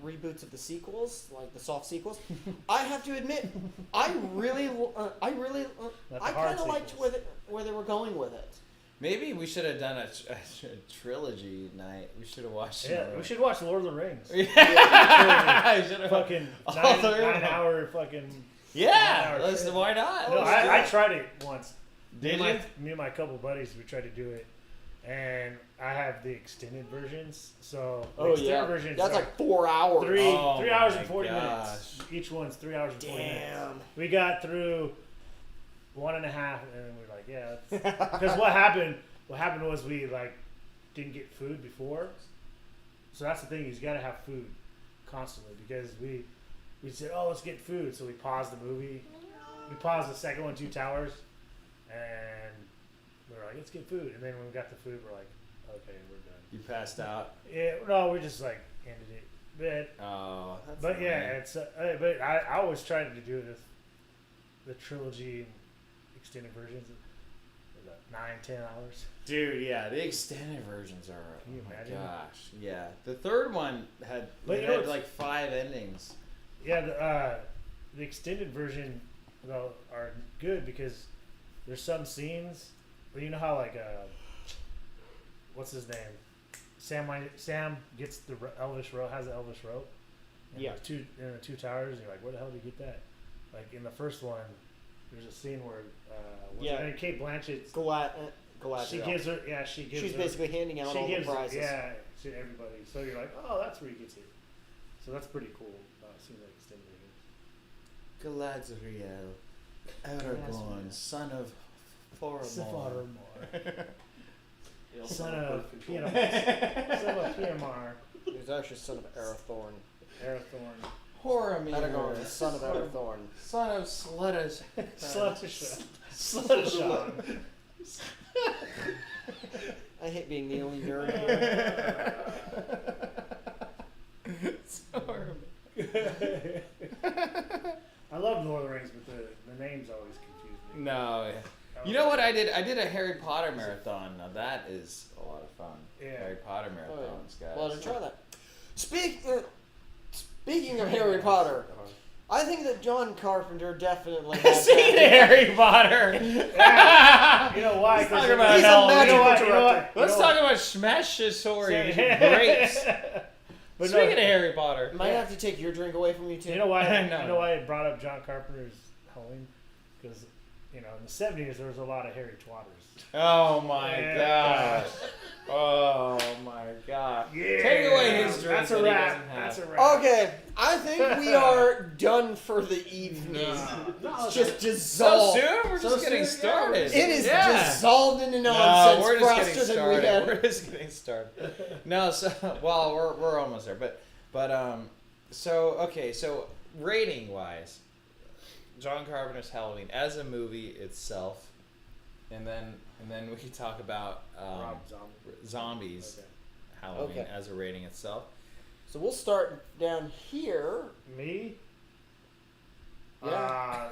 reboots of the sequels, like the soft sequels. I have to admit, I Not the hard kind of liked sequels. where they were going with it. Maybe we should have done a trilogy night. We should have watched. Yeah, we should watch Lord of the Rings. I should've- Fucking all nine, three of them. 9 hour fucking. Yeah, 9 hour listen, shit. why not? No, Let's do I it. tried it once. Did me you? and my couple buddies, we tried to do it, and I have the extended versions. So the Oh extended yeah, versions that's are like 4 hours. three Oh 3 hours my and 40 gosh. minutes. Each one's 3 hours and 40 minutes. Damn. We got through 1.5, and then we were like, yeah. Because what happened was we like didn't get food before. So that's the thing, is you gotta have food constantly, because we said, oh, let's get food. So we paused the movie. We paused the second one, Two Towers, and we were like, let's get food. And then when we got the food, we're like, okay, we're done. You passed out. Yeah, no, we just like ended it. Oh, that's But yeah, annoying. it's but I always tried to do it with the trilogy and extended versions. About 9-10 hours. Dude, yeah, the extended versions are. Can you oh my imagine? gosh, yeah. The third one had But it you know had what's- like 5 endings. Yeah, the extended version though are good because there's some scenes where you know how like what's his name, Sam gets the Elvis rope, has the Elvis rope. Yeah. In the Two Towers, and you're like, where the hell did you get that? Like in the first one, there's a scene where Yeah. and Kate Blanchett's Galadriel. she gives her She's her, basically handing out she all gives the prizes. yeah to everybody. So you're like, oh, that's where he gets it. So that's pretty cool. Seeing the extended version. Galadriel, Aragorn, son of Faramir. They also Son have of birth Piano. control. Son of PMR. He was actually son of Arathorn. Arathorn. Horamir, Aragorn, the son of Arathorn. son of Sluttish. Sluttish. I hate being the only nerd here. I love Lord of the Rings, but the names always confuse me. No, you know what I did? I did a Harry Potter marathon. Now that is a lot of fun. Yeah. Harry Potter Oh, marathons, yeah. guys. Well, to try that. Speaking of Harry Potter, I think that John Carpenter definitely has Seen Harry Potter. Yeah. You know why? Let's 'Cause talk about he's a hell. magical you know what? director. Let's talk about Smashatory grapes. But Speaking no, of Harry Potter, Might have to take your drink away from you too. you know why? No. You know why I brought up John Carpenter's Halloween? Because in the '70s there was a lot of Harry Twatters. oh my Yeah. gosh. Oh my god. Yeah. Take away his drink That's a that he wrap. doesn't have. That's a wrap. Okay, I think we are done for the evening. No, It's just So dissolved. soon? We're So just getting soon, yeah. started. It is Yeah. dissolved into No, nonsense we're just faster getting than we started. had. We're just getting started. No, so well, we're almost there, but so okay, so rating wise, John Carpenter's Halloween as a movie itself, and then we can talk about Rob Zombie. zombies Okay. Halloween Okay. as a rating itself. So we'll start down here. Me? Yeah.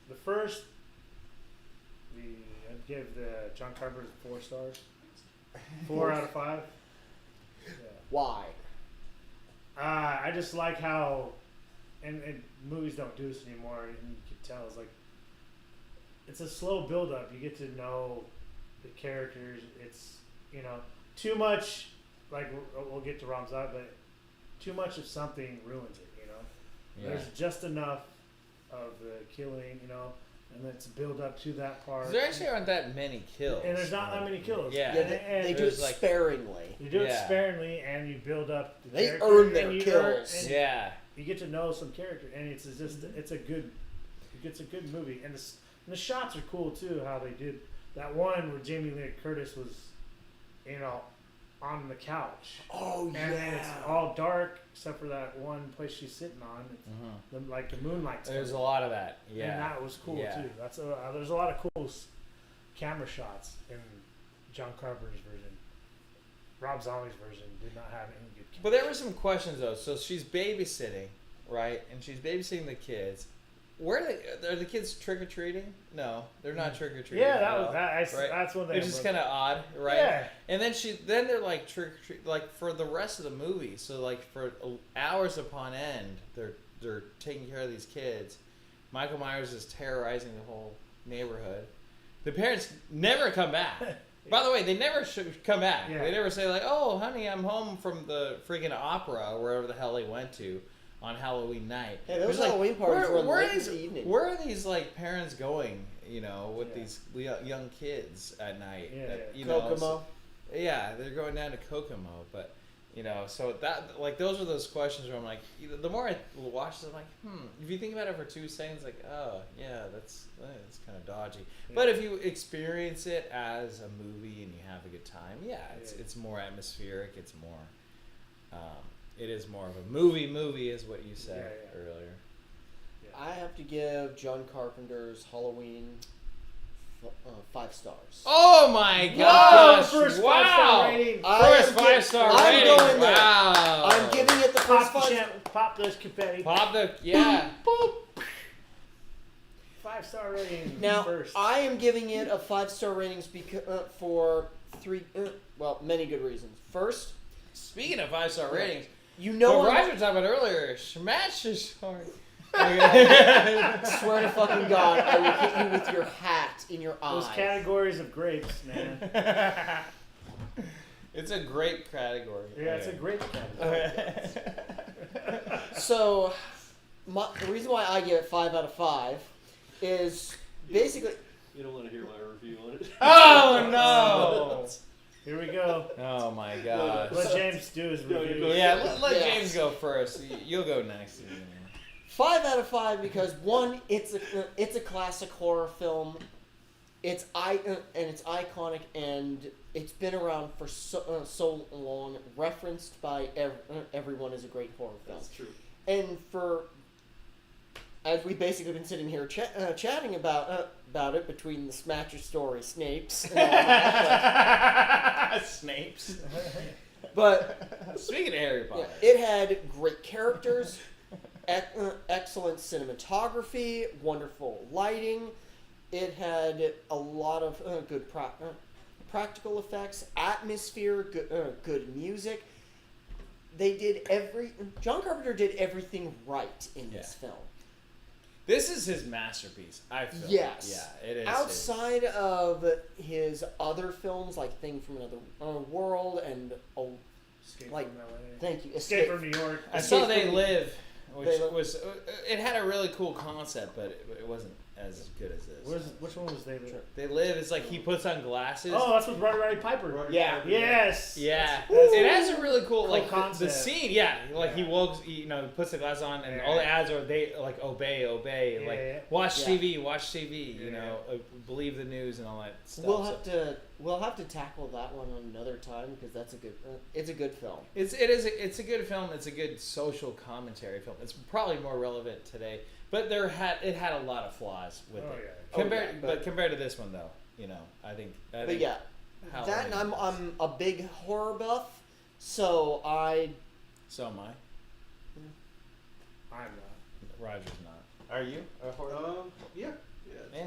The first, I'd give the John Carpenter's 4 stars. 4 out of 5. Yeah. Why? I just like how, and movies don't do this anymore, and you can tell it's a slow build up. You get to know the characters. It's too much. Like we'll get to Rom's out, but too much of something ruins it. Yeah. There's just enough of the killing, and it's build up to that part. There actually aren't that many kills. And there's not that many kills. Yeah. Yeah, And they do it there's like- sparingly. You do it Yeah. sparingly, and you build up. The They character, earn their and you kills. and Yeah. you get to know some character, and it's a good movie, and the shots are cool too. How they did that one where Jamie Lee Curtis was, on the couch, Oh and then it's all dark except for that one place she's sitting on. It's like the moonlight's There's a coming. lot of that. Yeah. And that was cool Yeah. too. There's a lot of cool camera shots in John Carpenter's version. Rob Zombie's version did not have any good camera. But there were some questions though. So she's babysitting, right? And she's babysitting the kids. Where are the kids trick or treating? No, they're not trick or treating. Yeah, that's one thing. It's just kind of odd, right? Yeah. And then they're like trick or treat, like for the rest of the movie. So like for hours upon end, they're taking care of these kids. Michael Myers is terrorizing the whole neighborhood. The parents never come back. By the way, they never should come back. Yeah. They never say like, "Oh, honey, I'm home from the freaking opera or wherever the hell they went to on Halloween night." Hey, those It's like, Halloween parties were where late are in these, the evening. Where are these like parents going? With Yeah. these young kids at night. Yeah, that, yeah. you know, Kokomo. Yeah, they're going down to Kokomo, but you know, so that like those are those questions where I'm like, the more I watch this, I'm like, if you think about it for 2 seconds, like, oh yeah, that's kind of dodgy. Yeah. But if you experience it as a movie and you have a good time, it's more atmospheric. It's more, it is more of a movie is what you said earlier. Yeah. I have to give John Carpenter's Halloween 5 stars. Oh my Whoa, gosh! first Wow! 5-star rating. First 5-star I'm rating. going there. Wow! I'm giving it the first Pop, 5. pop those confetti. Pop the Boop. 5-star rating. Now, first. I am giving it a 5-star ratings for 3, many good reasons. First, Speaking of 5-star ratings, you know what I'm- Roger was talking about earlier, smash is hard. swear to fucking God, I will hit you with your hat in your eye. Those categories of grapes, man. It's a great category. Yeah, it's a great category. So, the reason why I give it 5 out of 5 is basically... You don't want to hear my review on it. Oh no! Here we go. Oh my gosh. Let James do his No, you review. go. Yeah, let Yes. James go first. You'll go next. 5 out of 5 because, one, it's a classic horror film. It's iconic, and it's been around for so long, referenced by everyone as a great horror film. That's true. And as we've basically been sitting here chatting about it between the Smatcher story, Snapes, and all that, Snapes. but Speaking of Harry Potter. yeah, it had great characters, excellent cinematography, wonderful lighting. It had a lot of good practical effects, atmosphere, good music. John Carpenter did everything right in this film. This is his masterpiece, I feel. Yes. Yeah, it is. Outside of his other films like Thing from Another World and Escape Like, from LA. thank you, Escape from New York. I saw Escape They from- Live, which They Live. was it had a really cool concept, but it wasn't as good as this. Which one was They Live? They Live is like he puts on glasses. Oh, that's with Roddy Piper. Yeah. Yes. Yeah, That's- it has a really cool Cool like the concept. scene. Yeah, like he Yeah. walks, puts the glasses on, and all the ads are they like obey, Yeah, like yeah. watch Yeah. TV, Yeah. believe the news and all that stuff. We'll have to tackle that one another time because that's it's a good film. It's a good film. It's a good social commentary film. It's probably more relevant today, but it had a lot of flaws with Oh, it. yeah. But compared to this one though, I think. But yeah, that and I'm a big horror buff, so So am I. I'm not. Roger's not. Are you a horror? Yeah. Yeah.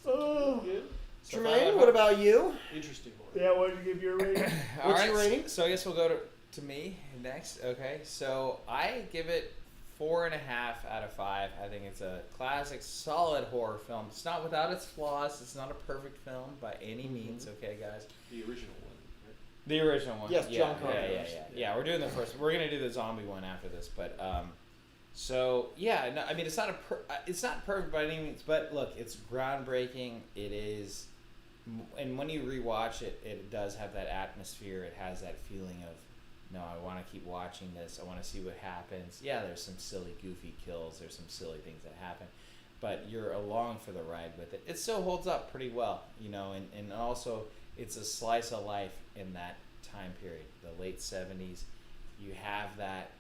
Oh. Good. So Jermaine, five what about you? Interesting horror. Yeah, what did you give your rating? All What's your right, rating? So I guess we'll go to me next. Okay, so I give it 4.5 out of 5. I think it's a classic, solid horror film. It's not without its flaws. It's not a perfect film by any means. Okay, guys. The original one, right? The original one. Yes, yeah, John yeah, Carpenter's. yeah. We're doing the first. We're gonna do the zombie one after this, but so yeah. No, I mean, it's not perfect by any means, but look, it's groundbreaking. It is. And when you rewatch it, it does have that atmosphere. It has that feeling of, no, I want to keep watching this. I want to see what happens. Yeah, there's some silly, goofy kills. There's some silly things that happen. But you're along for the ride with it. It still holds up pretty well, and also it's a slice of life in that time period, the late 70s. You have that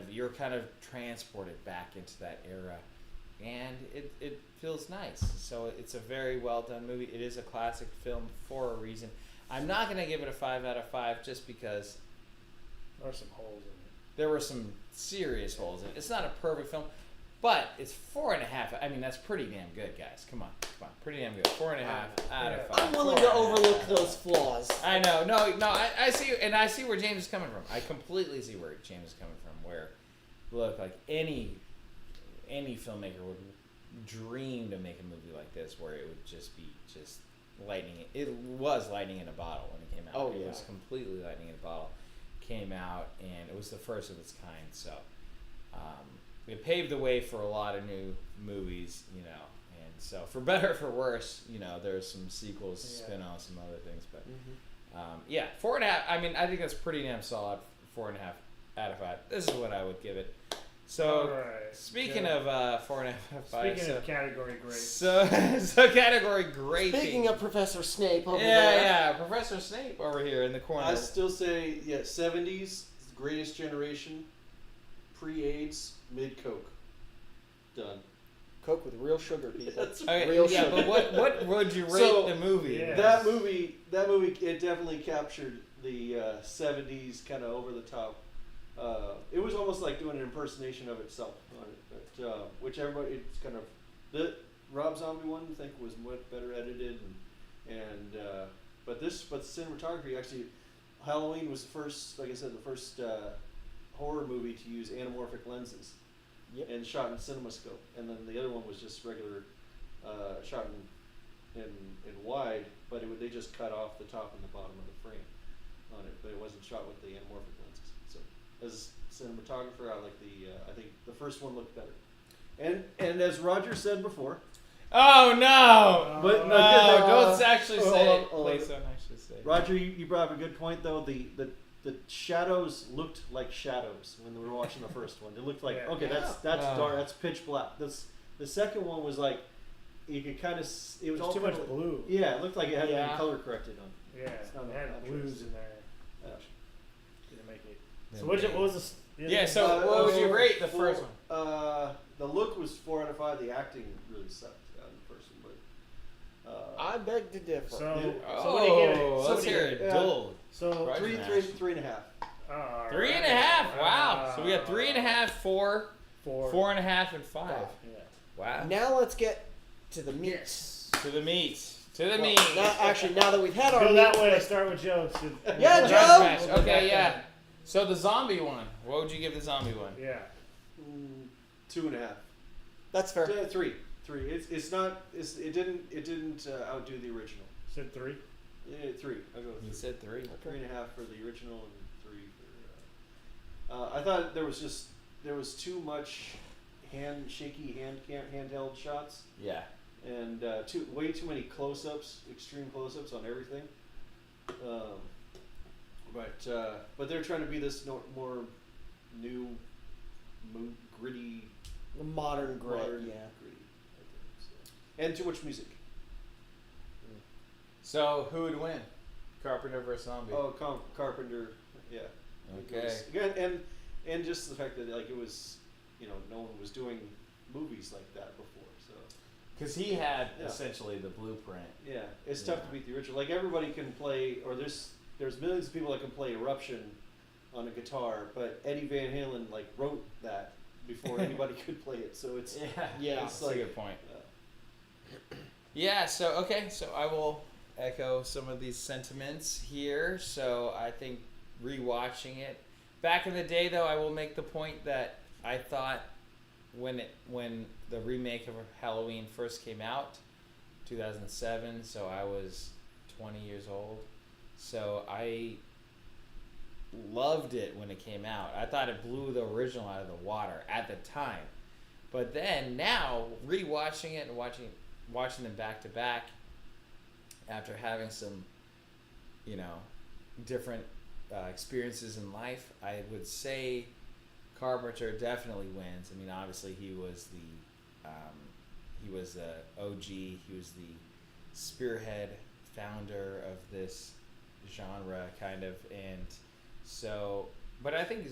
you're kind of transported back into that era. And it feels nice. So it's a very well done movie. It is a classic film for a reason. I'm not going to give it a 5 out of 5 just because There are some holes in it. there were some serious holes in it. It's not a perfect film, but it's 4.5. I mean, that's pretty damn good, guys. Come on. Pretty damn good. 4.5 out of 5. I'm willing to overlook those flaws. I know. No, I see, and I see where James is coming from. I completely see where James is coming from. Where, look, like any filmmaker would dream to make a movie like this, where it would just be lightning. It was lightning in a bottle when it came out. Oh, It yeah. was completely lightning in a bottle. Came out, and it was the first of its kind. So it paved the way for a lot of new movies, and so for better or for worse, there's some sequels, Yeah. spin-offs, some other things, but Yeah, 4.5. I mean, I think that's pretty damn solid. 4.5 out of 5. This is what I would give it. So, Alright, speaking good. of 4.5 out of 5, Speaking so, of category great. so category great. Speaking of Professor Snape over yeah, there. yeah, Professor Snape over here in the corner. I still say, 70s, greatest generation, pre-AIDS, mid-Coke. Done. Coke with real sugar, people. That's Okay, real yeah, sugar. but what would you rate So, the movie? yeah. That movie, it definitely captured the 70s kind of over the top. It was almost like doing an impersonation of itself on it, but which everybody, it's kind of the Rob Zombie one I think was much better edited, but cinematography actually, Halloween was the first, like I said, the first horror movie to use anamorphic lenses. Yep. And shot in CinemaScope, and then the other one was just regular, shot in wide, but they just cut off the top and the bottom of the frame on it, but it wasn't shot with the anamorphic lenses. So as a cinematographer, I think the first one looked better. And as Roger said before, Oh no! But No, no, don't actually hold say on, it. hold on. Please don't actually say it. Roger, you brought up a good point though. The shadows looked like shadows when we were watching the first one. It looked like Yeah. okay, that's Oh. dark, that's pitch black. The second one was like you could kind of it was There's all too kinda much like- blue. Yeah, it looked like it had Yeah. been color corrected on. Yeah, It's not it a had natural. blues in there. Yeah. Didn't make it. Then So what was this? Yeah, so what would you rate the first one? The look was 4 out of 5. The acting really sucked out in the first one, but I beg to differ. So, Yeah. so what do you give it? Oh, So let's what do you hear give it. Yeah. Duel. So Right. 3.5. Alright. 3.5. Wow. So we got 3.5, 4, Four. 4.5, and 5. Yeah. Wow. Now let's get to the meat. Yes. To the meat. To the Well, meat. now that we've had our Go meat, that way. let's- Start with Joe. Yeah, Judge Joe! match. We'll go Okay, back yeah. down. So the zombie one. What would you give the zombie one? Yeah. 2.5. That's fair. 3. It didn't outdo the original. Said 3. Yeah, 3. I'll go with You 3. said 3. 3.5 for the original and 3 for. I thought there was too much handheld shots Yeah. and way too many close-ups, extreme close-ups on everything. But they're trying to be this more new, gritty. Modern grit, Modern, yeah. gritty, I think, so. And too much music. So who would win? Carpenter versus zombie. Oh, Carpenter, yeah. Okay. Again, and just the fact that like it was, no one was doing movies like that before. So Because he had Yeah. essentially the blueprint. yeah, it's tough to Yeah. beat the original. Like everybody can play, or there's millions of people that can play Eruption on a guitar, but Eddie Van Halen like wrote that before anybody could play it. So it's Yeah. That's like- a good point. Yeah, so I will echo some of these sentiments here. So I think rewatching it back in the day, though, I will make the point that I thought when the remake of Halloween first came out, 2007. So I was 20 years old. So I loved it when it came out. I thought it blew the original out of the water at the time. But then now rewatching it and watching them back to back after having some different experiences in life, I would say Carpenter definitely wins. I mean, obviously he was the OG, he was the spearhead founder of this genre kind of, and so, but I think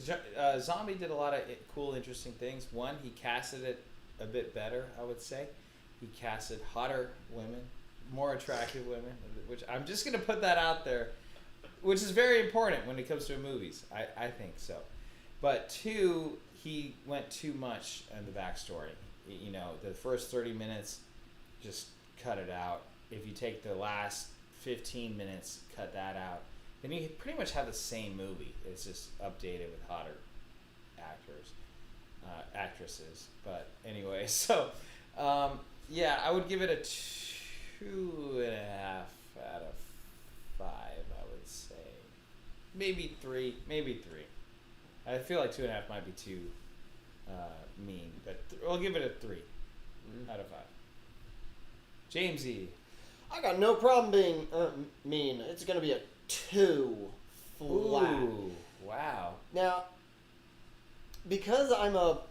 Zombie did a lot of cool, interesting things. One, he casted it a bit better, I would say. He casted hotter women, more attractive women, which I'm just going to put that out there, which is very important when it comes to movies. I think so. But two, he went too much in the backstory. The first 30 minutes, just cut it out. If you take the last 15 minutes, cut that out, then you pretty much have the same movie. It's just updated with hotter actresses. But anyway, so yeah, I would give it a 2.5 out of 5. I would say maybe 3. I feel like 2.5 might be too mean, but I'll give it a 3 out of 5. Jamesy. I got no problem being mean. It's going to be a too flat. Ooh, wow. Now, because I love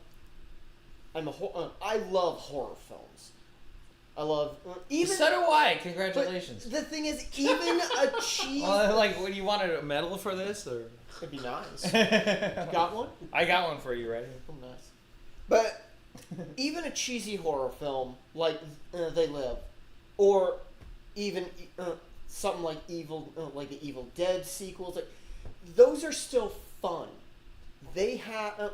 horror films. I love even. So do I. Congratulations. The thing is, even a cheese. Like, what, you wanted a medal for this, or? It'd be nice. You got one? I got one for you, right? Oh, nice. But even a cheesy horror film like They Live, or even something like the Evil Dead sequels, like, those are still fun. They have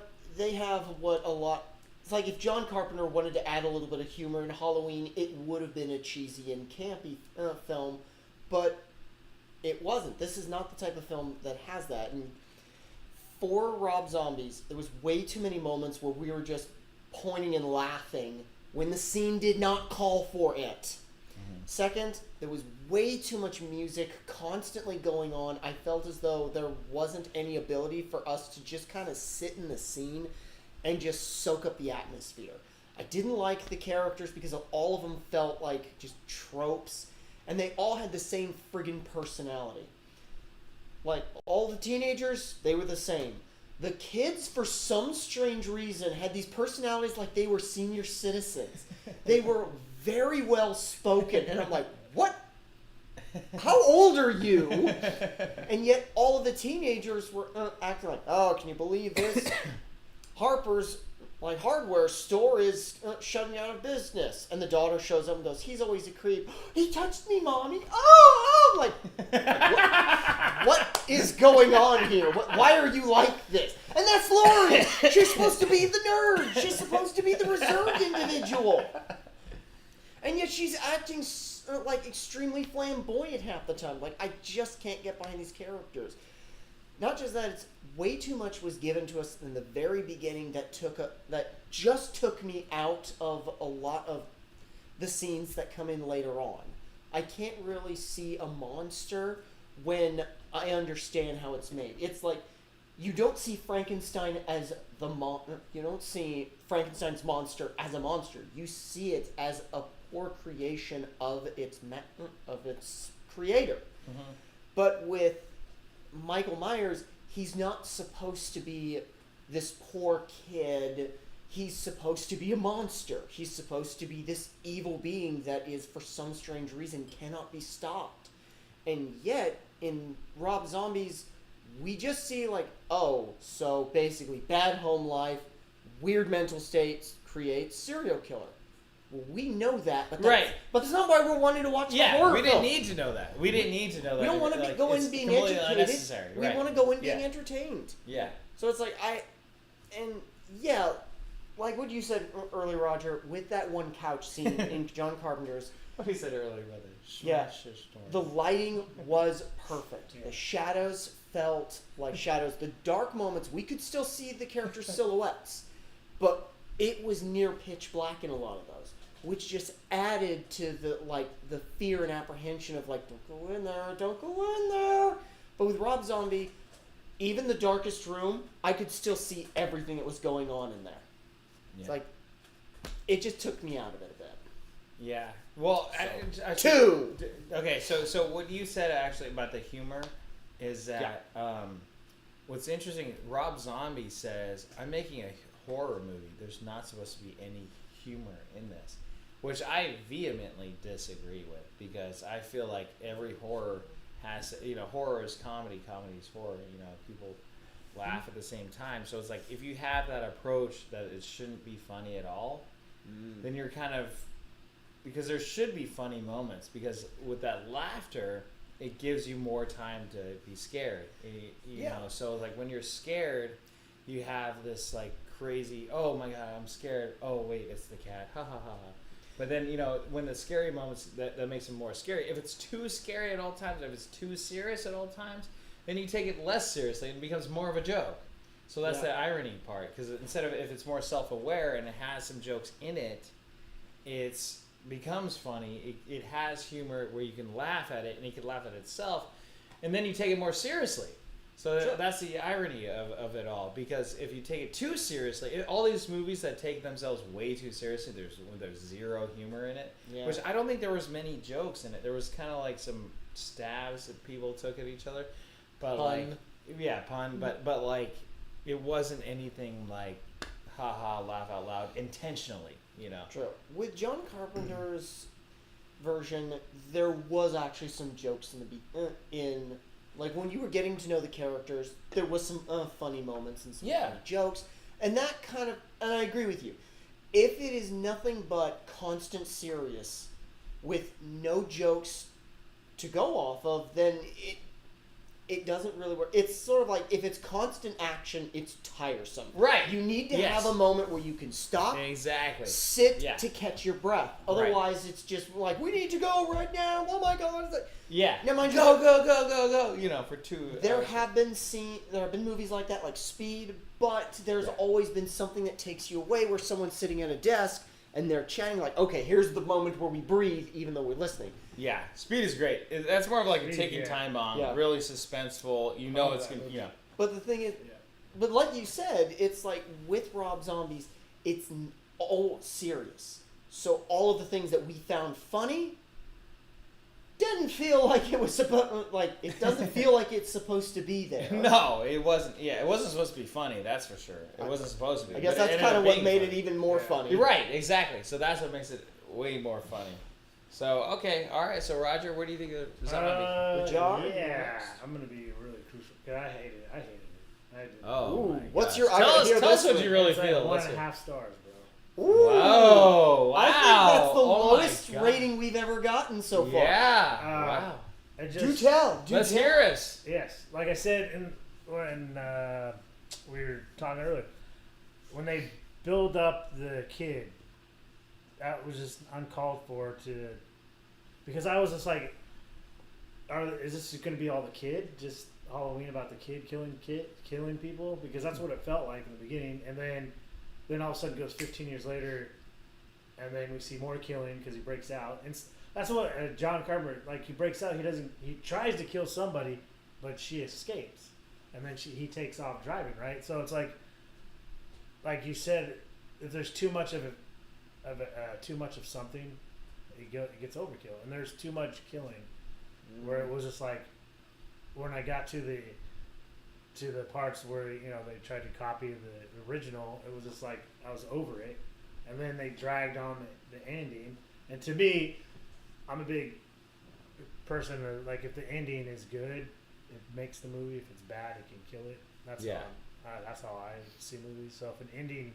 what a lot. It's like if John Carpenter wanted to add a little bit of humor in Halloween, it would have been a cheesy and campy film, but it wasn't. This is not the type of film that has that. And for Rob Zombie's, there was way too many moments where we were just pointing and laughing when the scene did not call for it. Second, there was way too much music constantly going on. I felt as though there wasn't any ability for us to just kind of sit in the scene and just soak up the atmosphere. I didn't like the characters because all of them felt like just tropes, and they all had the same friggin' personality. Like, all the teenagers, they were the same. The kids, for some strange reason, had these personalities like they were senior citizens. They were very well spoken, and I'm like, what? How old are you? And yet all of the teenagers were acting like, oh, can you believe this? Harper's hardware store is shutting out of business. And the daughter shows up and goes, he's always a creep. He touched me, Mommy. Oh, like, what is going on here? Why are you like this? And that's Lauren. She's supposed to be the nerd. She's supposed to be the reserved individual. And yet she's acting like extremely flamboyant half the time. Like, I just can't get behind these characters. Not just that, it's way too much was given to us in the very beginning that just took me out of a lot of the scenes that come in later on. I can't really see a monster when I understand how it's made. It's like, you don't see Frankenstein as you don't see Frankenstein's monster as a monster. You see it as a poor creation of its creator. Mm-hmm. But with Michael Myers, he's not supposed to be this poor kid. He's supposed to be a monster. He's supposed to be this evil being that is, for some strange reason, cannot be stopped. And yet, in Rob Zombie's, we just see like, oh, so basically bad home life, weird mental states create serial killer. Well, we know that, but that's not why we're wanting to watch the horror we didn't film. need to know that. We didn't need to know that. We don't want to go in being educated. We want to go in being entertained. Yeah. So it's like, like what you said earlier, Roger, with that one couch scene in John Carpenter's. What he said earlier, brother. The lighting was perfect. Yeah. The shadows felt like shadows. The dark moments, we could still see the characters' silhouettes, but it was near pitch black in a lot of those, which just added to the fear and apprehension of like, don't go in there. But with Rob Zombie, even the darkest room, I could still see everything that was going on in there. Yeah. It's like, it just took me out of it a bit. Yeah. Well, okay, so what you said actually about the humor is that what's interesting, Rob Zombie says, I'm making a horror movie. There's not supposed to be any humor in this, which I vehemently disagree with, because I feel like every horror has, horror is comedy, comedy is horror, people laugh at the same time. So it's like, if you have that approach that it shouldn't be funny at all, then you're kind of, because there should be funny moments, because with that laughter, it gives you more time to be scared. You know, so like when you're scared, you have this like crazy, oh my god, I'm scared. Oh wait, it's the cat. Ha ha ha. But then, when the scary moments, that makes them more scary. If it's too scary at all times, if it's too serious at all times, then you take it less seriously and it becomes more of a joke. So that's the irony part, because instead of, if it's more self-aware and it has some jokes in it, it's becomes funny. It has humor where you can laugh at it, and you can laugh at itself, and then you take it more seriously. So that's the irony of it all, because if you take it too seriously, all these movies that take themselves way too seriously, there's zero humor in it, which I don't think there was many jokes in it. There was kind of like some stabs that people took at each other, but Pun. pun. But like, it wasn't anything like, haha, laugh out loud intentionally. True. With John Carpenter's version, there was actually some jokes in like when you were getting to know the characters, there was some funny moments and some funny jokes, and that kind of, and I agree with you. If it is nothing but constant serious with no jokes to go off of, then it doesn't really work. It's sort of like if it's constant action, it's tiresome. Right. You need to Yes. have a moment where you can stop, Exactly. sit Yeah. to catch your breath. Otherwise, it's just like, we need to go right now. Oh my God! It's like, Yeah. Now, mind you, Go. For 2 there hours. have been movies like that, like Speed, but there's always been something that takes you away, where someone's sitting at a desk and they're chatting like, okay, here's the moment where we breathe, even though we're listening. Yeah, Speed is great. That's more of like a Speed, ticking yeah. time bomb. Yeah. Really suspenseful. You know Oh, it's that gonna. movie. But the thing is, but like you said, it's like with Rob Zombies, it's all serious. So all of the things that we found funny didn't feel like it was supposed. Like it doesn't feel like it's supposed to be there. No, it wasn't. Yeah, it wasn't supposed to be funny. That's for sure. It wasn't supposed to be. I guess but it that's ended kind up of what being made funny. it even more Yeah. funny. You're right. Exactly. So that's what makes it way more funny. So okay, all right. So Roger, what do you think of Zombie? Good job. Yeah, I'm gonna be really crucial. 'Cause I hated it. I did. Oh, Ooh, my what's gosh. your- I Tell gotta us, hear tell us this what one. you really It's like feel. 1.5 stars, bro. Ooh. Whoa! Wow! I think that's the Oh my lowest God. rating we've ever gotten so far. Yeah. Uh, wow. It just, Do tell. Do Let's tell. hear us. Yes, like I said when we were talking earlier, when they build up the kid, that was just uncalled for. Because I was just like, is this going to be all the kid? Just Halloween about the kid killing people? Because that's what it felt like in the beginning, and then all of a sudden it goes 15 years later, and then we see more killing because he breaks out. And that's what John Carpenter, like, he breaks out. He tries to kill somebody, but she escapes, and then he takes off driving. Right. So it's like you said, if there's too much of something, it gets overkill, and there's too much killing, where it was just like when I got to the parts where they tried to copy the original, it was just like I was over it, and then they dragged on the ending. And to me, I'm a big person that, like, if the ending is good, it makes the movie. If it's bad, it can kill it. That's how I see movies. So if an ending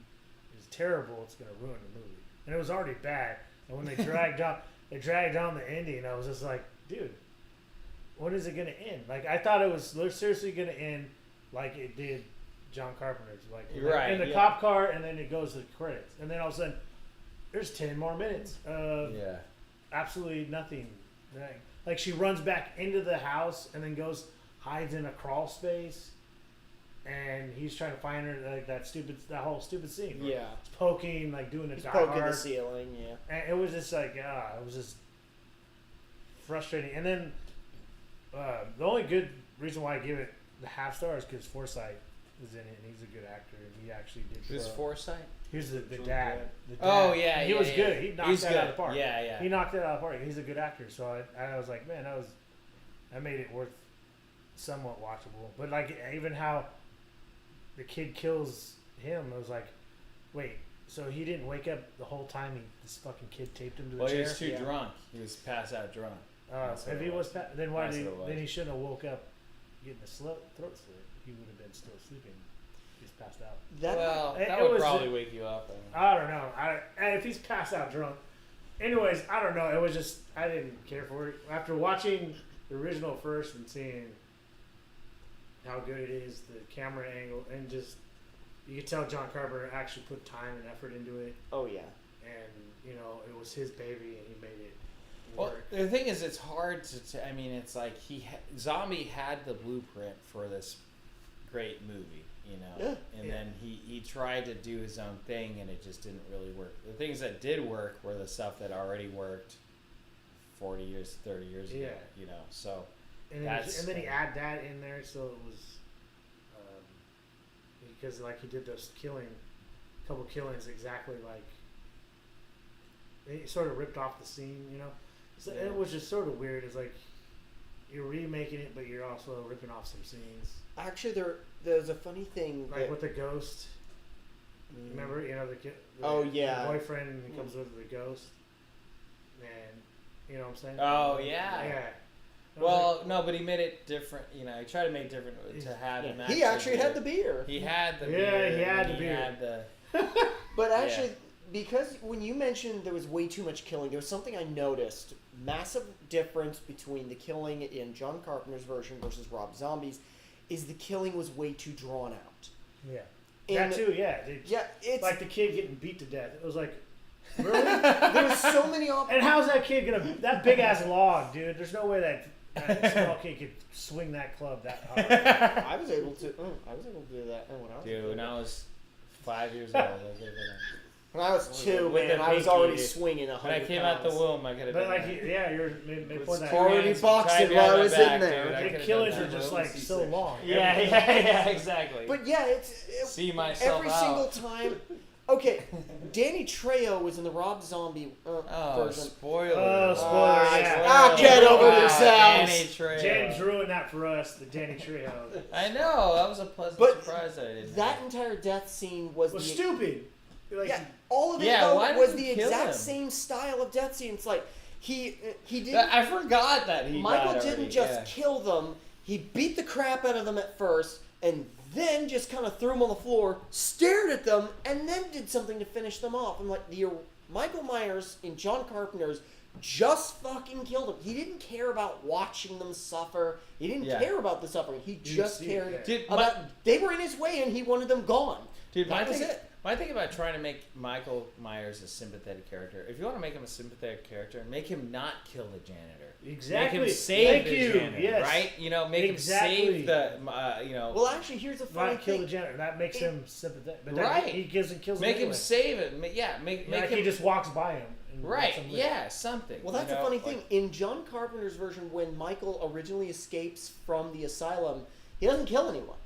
is terrible, it's gonna ruin the movie. And it was already bad. And when they dragged on the ending, I was just like, dude, when is it gonna end? Like, I thought it was seriously gonna end like it did John Carpenter's, like in the cop car, and then it goes to the credits, and then all of a sudden there's 10 more minutes of absolutely nothing. Like, she runs back into the house and then hides in a crawl space, and he's trying to find her, like that whole stupid scene. Yeah. He's poking, like doing a He's Die poking Hard. the ceiling, yeah. And it was just like, it was just frustrating. And then the only good reason why I give it the half star is because Forsythe is in it, and he's a good actor, and he actually did. Who's Forsythe? Here's the dad. The dad. Oh yeah, he was good. He knocked that out of the park. Yeah. He knocked it out of the park. He's a good actor. So I was like, man, that made it worth somewhat watchable. But like, even how the kid kills him, I was like, wait, so he didn't wake up the whole time this fucking kid taped him to the Well, chair? he was too drunk. He was passed out drunk. That's what If it he was. then why That's did what it was. then he shouldn't have woke up getting a throat slit? He would have been still sleeping. He's passed out. Well, It that would was- probably wake you up. I don't know. And if he's passed out drunk, anyways, I don't know. It was just, I didn't care for it. After watching the original first and seeing how good it is, the camera angle, and just, you could tell John Carpenter actually put time and effort into it. Oh, yeah. And it was his baby, and he made it Well, work. the thing is, it's hard to I mean, it's like Zombie had the blueprint for this great movie, Yeah. and then he tried to do his own thing, and it just didn't really work. The things that did work were the stuff that already worked 40 years, 30 years ago, so And then he add that in there, so it was because like he did those couple killings exactly like he sort of ripped off the scene, So Yeah. it was just sort of weird. It's like you're remaking it, but you're also ripping off some scenes. Actually, there's a funny thing. Like with the ghost. Remember, the kid. Yeah. The boyfriend comes with the ghost, and you know what I'm saying? Oh yeah. Yeah. Well, no, but he made it different. He tried to make it different to have him. He actually had the beer. He had the beer. Yeah, he had the and beer. Had the, But actually, because when you mentioned there was way too much killing, there was something I noticed. Massive difference between the killing in John Carpenter's version versus Rob Zombie's is the killing was way too drawn out. Yeah. And That too, yeah. it's like the kid getting beat to death. It was like, really? there was so many And how's that kid gonna? That big ass log, dude. There's no way that small kid could swing that club that hard. I was able to. I was able to do that when I was. dude, when I was 5 years old, I was able to. When I was 2, With man, the I was pinky, already dude. swinging 100 When I came out the womb, I could have But been. like, there. yeah, you're maybe With point that. scorpions Already boxing tied while I behind my was back, in there. dude. I The could've killings done are that. just like so C6. long. Yeah, exactly. But yeah, See myself every out. single time. Okay, Danny Trejo was in the Rob Zombie Oh, version. spoiler! Oh, spoiler, yeah. Get over Wow, yourselves. Danny Trejo. James ruined that for us, the Danny Trejo. I know that was a pleasant But surprise that I didn't. That have. entire death scene was Was the stupid. Like, yeah, all of it Yeah, though, why did was you the kill exact him? same style of death scene. It's like he didn't. I forgot that he. Michael died didn't already, just yeah. kill them. He beat the crap out of them at first, and then just kind of threw them on the floor, stared at them, and then did something to finish them off. I'm like, Michael Myers in John Carpenter's just fucking killed them. He didn't care about watching them suffer. He didn't care about the suffering. He just see cared it, Dude, about they were in his way, and he wanted them gone. Dude, that was it. my thing about trying to make Michael Myers a sympathetic character, if you want to make him a sympathetic character, make him not kill the janitor. Exactly. Make him save Thank the you. janitor, Yes. right? Make Exactly. him save the, Well, actually, here's a funny Not kill the thing. janitor. That makes him sympathetic. But Right. he kills him make him anyway. save it. Make Like him he just walks by him. And right. lets him live. Yeah, something. Well, that's a funny thing. In John Carpenter's version, when Michael originally escapes from the asylum, he doesn't kill anyone.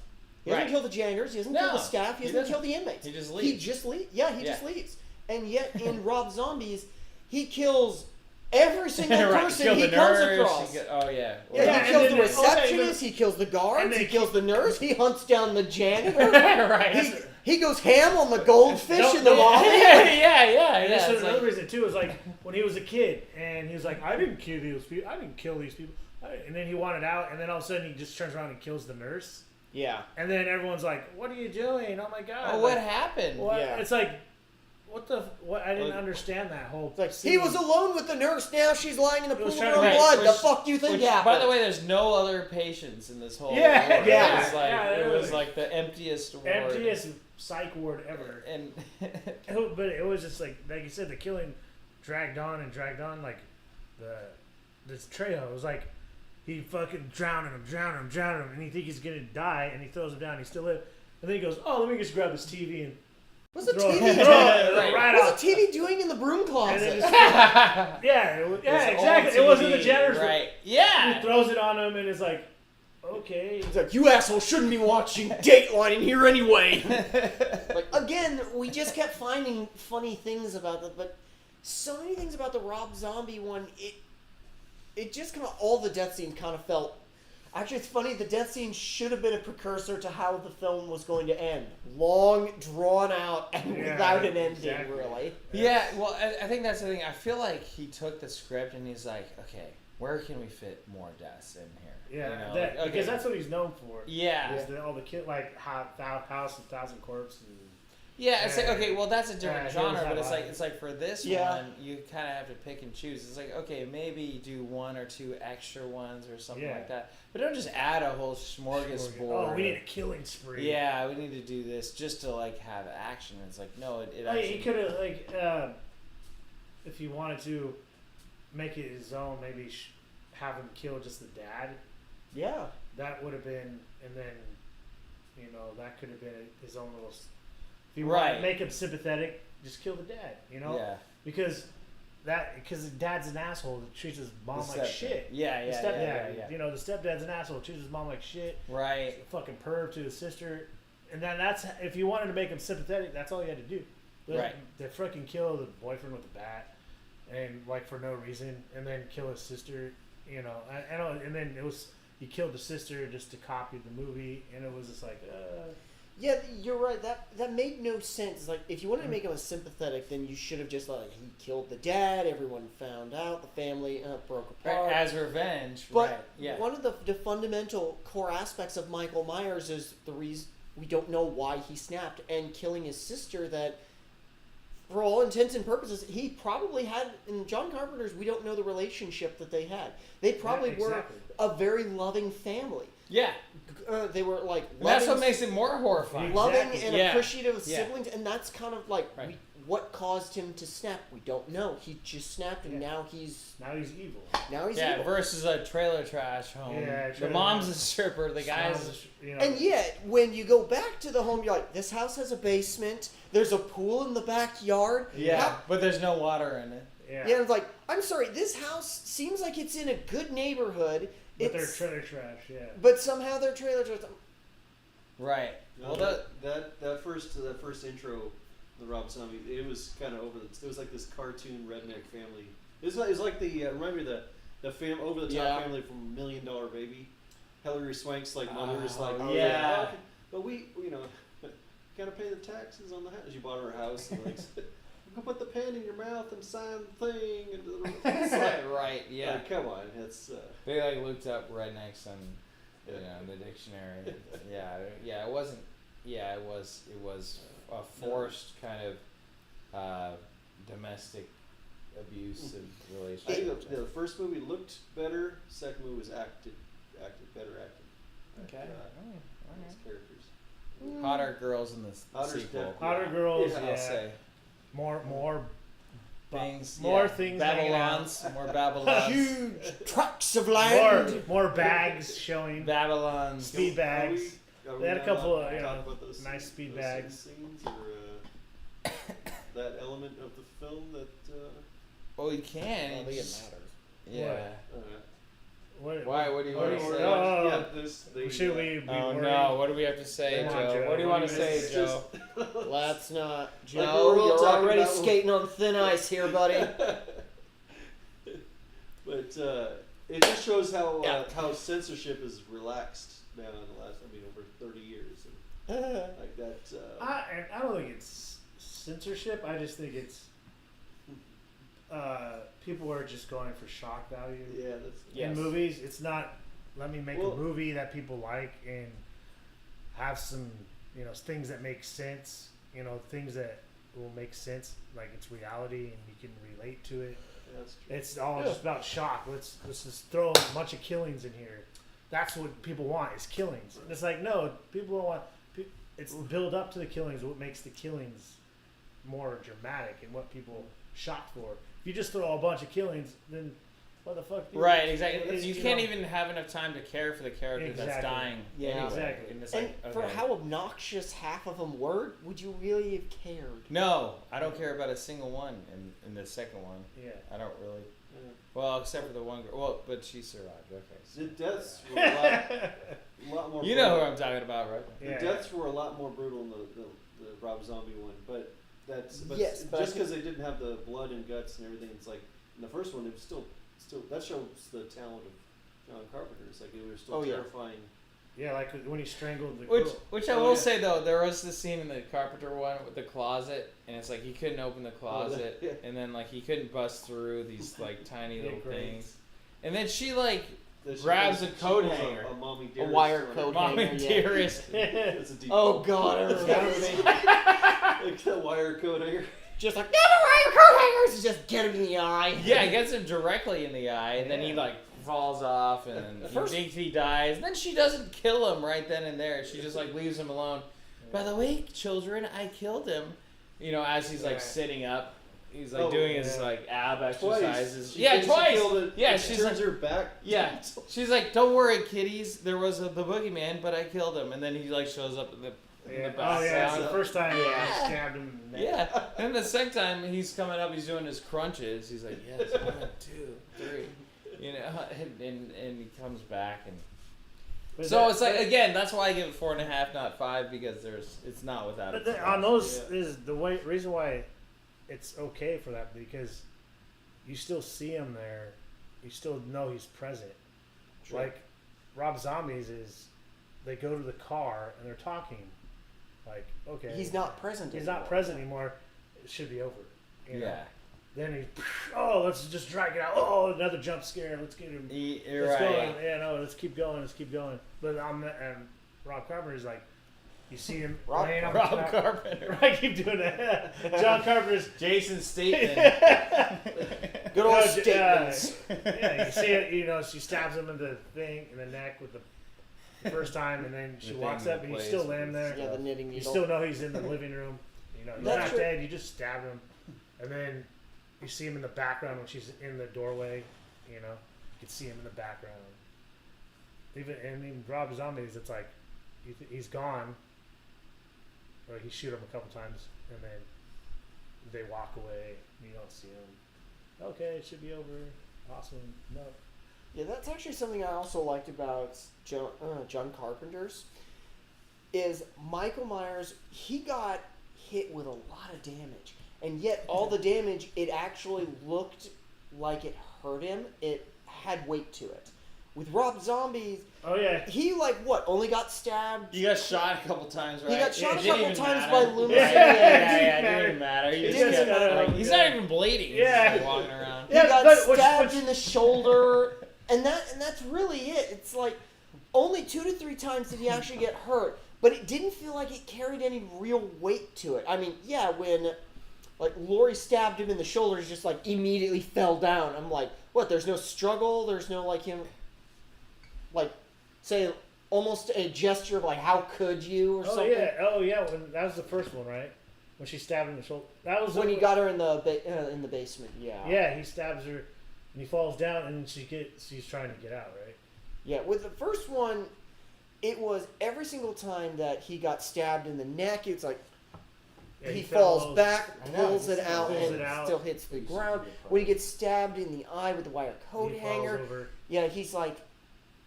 He doesn't Right. kill the janitors. He doesn't kill No, the staff. He he doesn't doesn't. kill the inmates. He just He leaves. just leaves. Yeah, he Yeah. just leaves. And yet, in Rob Zombies, he kills every single Right, person kill he the comes nurse, across. oh yeah. Yeah, Yeah, he kills and the then- receptionist, he kills the guards, and he they kills the nurse, he hunts down the janitor. right. He goes ham on the goldfish Don't- in the don't- lobby. yeah. And this is it's another like- reason too. Is like when he was a kid and he was like, I didn't kill these people. I didn't kill these people. And then he wanted out, and then all of a sudden he just turns around and kills the nurse. Yeah. And then everyone's like, "What are you doing? Oh my god!" Oh, what happened? What? Yeah. It's like, what? I didn't Like- understand that whole. It's like, scene. he was alone with the nurse, now she's lying in a He pool was of trying her to- own Right, blood. The which- fuck do you think Which, happened? by the way, there's no other patients in this whole Yeah, ward. yeah, It was like, yeah, it it was was- like the emptiest ward. emptiest psych ward ever. And But it was just like you said, the killing dragged on and dragged on. Like this Trejo was like, he fucking drowning him, and he think he's gonna die, and he throws him down. He still live, and then he goes, "Oh, let me just grab this TV and What's the throw it, TV throw doing? it right What's off." the TV doing in the broom And closet? then just, yeah, This exactly. old It wasn't the TV, janitor's. right? He Yeah. throws it on him, and it's like, okay. He's like, you assholes shouldn't be watching Dateline in here anyway. Like, again, we just kept finding funny things about it, but so many things about the Rob Zombie one, it just kind of, all the death scenes kind of felt, actually it's funny, the death scene should have been a precursor to how the film was going to end. Long, drawn out, and Yeah, without an ending, exactly. really. Yeah. Well, I think that's the thing. I feel like he took the script and he's like, okay, where can we fit more deaths in here? Yeah, You know, that, like, okay. because that's what he's known for. Yeah. Is all the kid like House of Thousand Corpses. Yeah, it's like, Yeah. okay, well that's a different Yeah, genre, here's but how it's like for this Yeah. one, you kind of have to pick and choose. It's like, okay, maybe you do one or two extra ones or something Yeah. like that, but don't just add a whole smorgasbord. Oh, we need a killing spree. Yeah, we need to do this just to like have action. It's like, no, it Like, actually. he could have if he wanted to make it his own, maybe have him kill just the dad. Yeah. That would have been, and then that could have been his own little. If you Right. want to make him sympathetic, just kill the dad. Yeah. Because the dad's an asshole that treats his mom The like stepdad. shit. Yeah, The yeah, stepdad, yeah. the stepdad's an asshole, treats his mom like shit. Right. Fucking perv to his sister, and then that's if you wanted to make him sympathetic, that's all you had to do. Right. They freaking kill the boyfriend with the bat, and like for no reason, and then kill his sister. you know, I know, and then it was he killed the sister just to copy the movie, and it was just like, Yeah, you're right. That made no sense. Like, if you wanted to make him a sympathetic, then you should have just like he killed the dad. Everyone found out. The family broke apart. As revenge, But right? Yeah. one of the fundamental core aspects of Michael Myers is the reason we don't know why he snapped and killing his sister. That, for all intents and purposes, he probably had. In John Carpenter's, we don't know the relationship that they had. They probably exactly. were a very loving family. Yeah. They were like And that's what loving, makes it more horrifying. loving Exactly. and Yeah. appreciative of Yeah. siblings, and that's kind of like Right. what caused him to snap. We don't know. He just snapped, and Yeah. now he's evil. Yeah, evil. versus a trailer trash home. Yeah, the trailer mom's trash. a stripper. The guy's you know, And yet, when you go back to the home, you're like, this house has a basement. There's a pool in the backyard. yeah, How- but there's no water in it. yeah, it's like, I'm sorry, this house seems like it's in a good neighborhood. but they're It's, trailer trash. Yeah. but somehow they're trailer trash. Right. No, Well, that first intro, the Rob Zombie, it was kind of over. It was like this cartoon redneck family. It was like the remember the over the top Yeah. family from $1 Million Baby. Hilary Swank's like mother is like, Oh, yeah. okay, but we you know gotta pay the taxes on the house. You bought her house and like go put the pen in your mouth and sign the thing. And it's like, right. Yeah. like, come on, it's They like looked up rednecks on, you know, in the dictionary. Yeah. It wasn't. Yeah, it was a forced kind of domestic abusive I relationship. think the first movie looked better. Second movie was better acting. Okay. These characters. Hotter girls in the Hotter sequel. stuff. Hotter girls. I'll Yeah. say. More Things. more yeah. things hanging out. Babylons. More Babylons. Huge tracts of land. more bags showing. Babylons. Speed bags. Are we They had a not couple allowed of, to you talk know, about those nice speed those bags. scenes or that element of the film that. Well, you can. I don't think you it just- matters. Yeah. What, Why? What do you what want do to you- say? oh, yeah, there's the. should we be Oh worried? no! What do we have to say, Come on, Joe? Joe. What do you want to It's say, Joe? Let's not. Like Joe, we're all you're talking already about- skating on thin ice here, buddy. But it just shows how Yeah. how censorship is relaxed now in the last, over 30 years. And like that. I don't think it's censorship. I just think it's people are just going for shock value Yeah, that's. Yes. in movies. It's not. Let me make Well- a movie that people like and have some, things that make sense. Things that will make sense, like it's reality and you can relate to it. That's true. It's all just about shock. Let's just throw a bunch of killings in here. That's what people want is killings. And it's like no, people don't want. It's build up to the killings. What makes the killings more dramatic and what people shocked for. If you just throw a bunch of killings, then what the fuck? Right, exactly. It's, You can't even have enough time to care for the character that's Exactly. dying. Yeah. anyway. Exactly. And it's And like, for okay. how obnoxious half of them were, would you really have cared? No, I don't care about a single one in the second one. Yeah. I don't really. Yeah. Well, except for the one girl. Well, but she survived. Okay. So. The deaths were a lot more. You know who brutal. I'm talking about, right? The Yeah. deaths were a lot more brutal in the Rob Zombie one, but Yes, but I just think- because they didn't have the blood and guts and everything, it's like in the first one it was still that shows the talent of John Carpenter. It's like it was still Oh, yeah. terrifying. Yeah, like when he strangled the Which, girl. which I Oh, will yeah. say though, there was the scene in the Carpenter one with the closet, and it's like he couldn't open the closet, yeah. and then like he couldn't bust through these like tiny Yeah, little great. things, and then she like That she grabs was- a she coat was hanger. a mommy A dearest wire on her. coat Mommy hanger, yeah. dearest. It's a deep Oh God, I remember that. like the wire coat hanger. Just like, never wire coat hangers! It's just get him in the eye. Yeah, it gets him directly in the eye, and then he Yeah. like falls off, and then he First- thinks he dies. And then she doesn't kill him right then and there. She just like leaves him alone. By the way, children, I killed him. As he's like Yeah. sitting up, he's like Oh, doing his yeah. like ab Twice. exercises. She Yeah, thinks she twice. killed it, Yeah, and she she's turns like, her back. yeah. She's like, don't worry, kiddies. There was the boogeyman, but I killed him. And then he like shows up in the Yeah. back. Oh yeah, So- the first time Yeah. I stabbed him in the neck. Yeah. And the second time he's coming up, he's doing his crunches. He's like, yes, 1, 2, 3. And he comes back, and But so that- it's like that- again, that's why I give it 4.5, not 5, because it's not without But its on those Yeah. is the reason why it's okay for that because you still see him there, you still know he's present. Sure. Like Rob Zombie's is, they go to the car and they're talking. Like, okay, He's not present. He's anymore. not present anymore. It should be over. You know? Yeah. Then let's just drag it out. Oh, another jump scare. Let's get him. You're Let's right. go. Yeah, no, let's keep going. Let's keep going. But and Rob Carpenter's like, you see him laying on the Rob couch. Carpenter. I keep doing that. John Carpenter's. Jason Statham. Good old No, statements. Yeah, you see it. You know, she stabs him in the thing in the neck with the first time, and then she The walks thing up, and he's that still plays laying there. Yeah, the knitting You needle. still know he's in the living room. You know, he's That's not true. dead. You just stabbed him, and then you see him in the background when she's in the doorway. You know, you can see him in the background. Even Rob Zombies, it's like he's gone, or he shoot him a couple times, and then they walk away. And you don't see him. Okay, it should be over. Awesome. No. Yeah, that's actually something I also liked about John Carpenter's. Is Michael Myers, he got hit with a lot of damage. And yet all the damage, it actually looked like it hurt him. It had weight to it. With Rob Zombie, Oh yeah. he only got stabbed. You got shot a couple times, right? He got shot It a didn't couple even times matter. by Loomis. Yeah, Yeah, it didn't even matter. He It just didn't kept, matter. like, he's not even bleeding. He's Yeah. just walking around. He Yeah, got but stabbed in the shoulder, and that's really it. It's like only 2 to 3 times did he actually get hurt, but it didn't feel like it carried any real weight to it. I mean, yeah, when like Laurie stabbed him in the shoulder, he just like immediately fell down. I'm like, what? There's no struggle. There's no like him, like say almost a gesture of like, how could you or something. Oh yeah. When that was the first one, right? When she stabbed him in the shoulder. That was When he got her in the basement, yeah. Yeah, he stabs her, and he falls down, and she's trying to get out, right? Yeah, with the first one, it was every single time that he got stabbed in the neck, it's like Yeah, he falls falls back, I know, pulls he it out, pulls and it out. still hits the Used to ground. be a problem. When he gets stabbed in the eye with the wire coat He hanger, falls over, yeah, he's like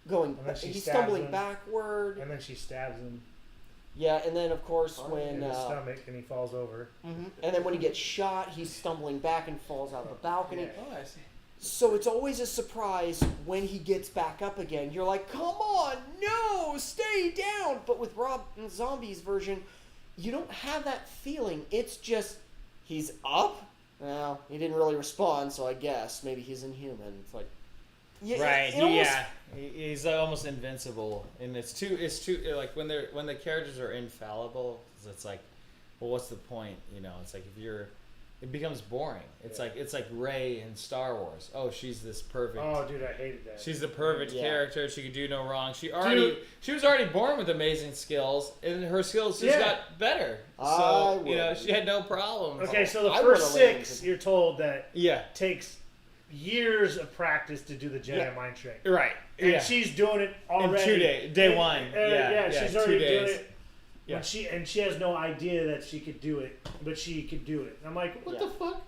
going, And then she he's stabs stumbling him. backward. and then she stabs him Yeah, and then of course Oh, when, in the stomach, and he falls over. and then when he gets shot, he's stumbling back and falls out the balcony. Yeah. Oh, I see. So it's always a surprise when he gets back up again. You're like, come on, no, stay down. But with Rob Zombie's version, you don't have that feeling. It's just, he's up. Well, he didn't really respond, so I guess maybe he's inhuman. It's like, yeah, Right. it almost- Yeah. He's almost invincible, and it's too like when the characters are infallible, it's like, well, what's the point? You know, it's like it becomes boring. It's like Rey in Star Wars. Oh, she's this perfect. Oh, dude, I hated that. She's the perfect Yeah. character. She could do no wrong. She was already born with amazing skills, and her skills just Yeah. got better. I So you know, wouldn't. she had no problems. Okay, so the I first would've leaned 6, to- you're told that Yeah. takes years of practice to do the Jedi Yeah. mind trick. Right. And Yeah. she's doing it In already. 2 days. Day And- one. yeah, she's 2 already days. doing it. Yeah. When she has no idea that she could do it, but she could do it. I'm like, what Yeah. the fuck?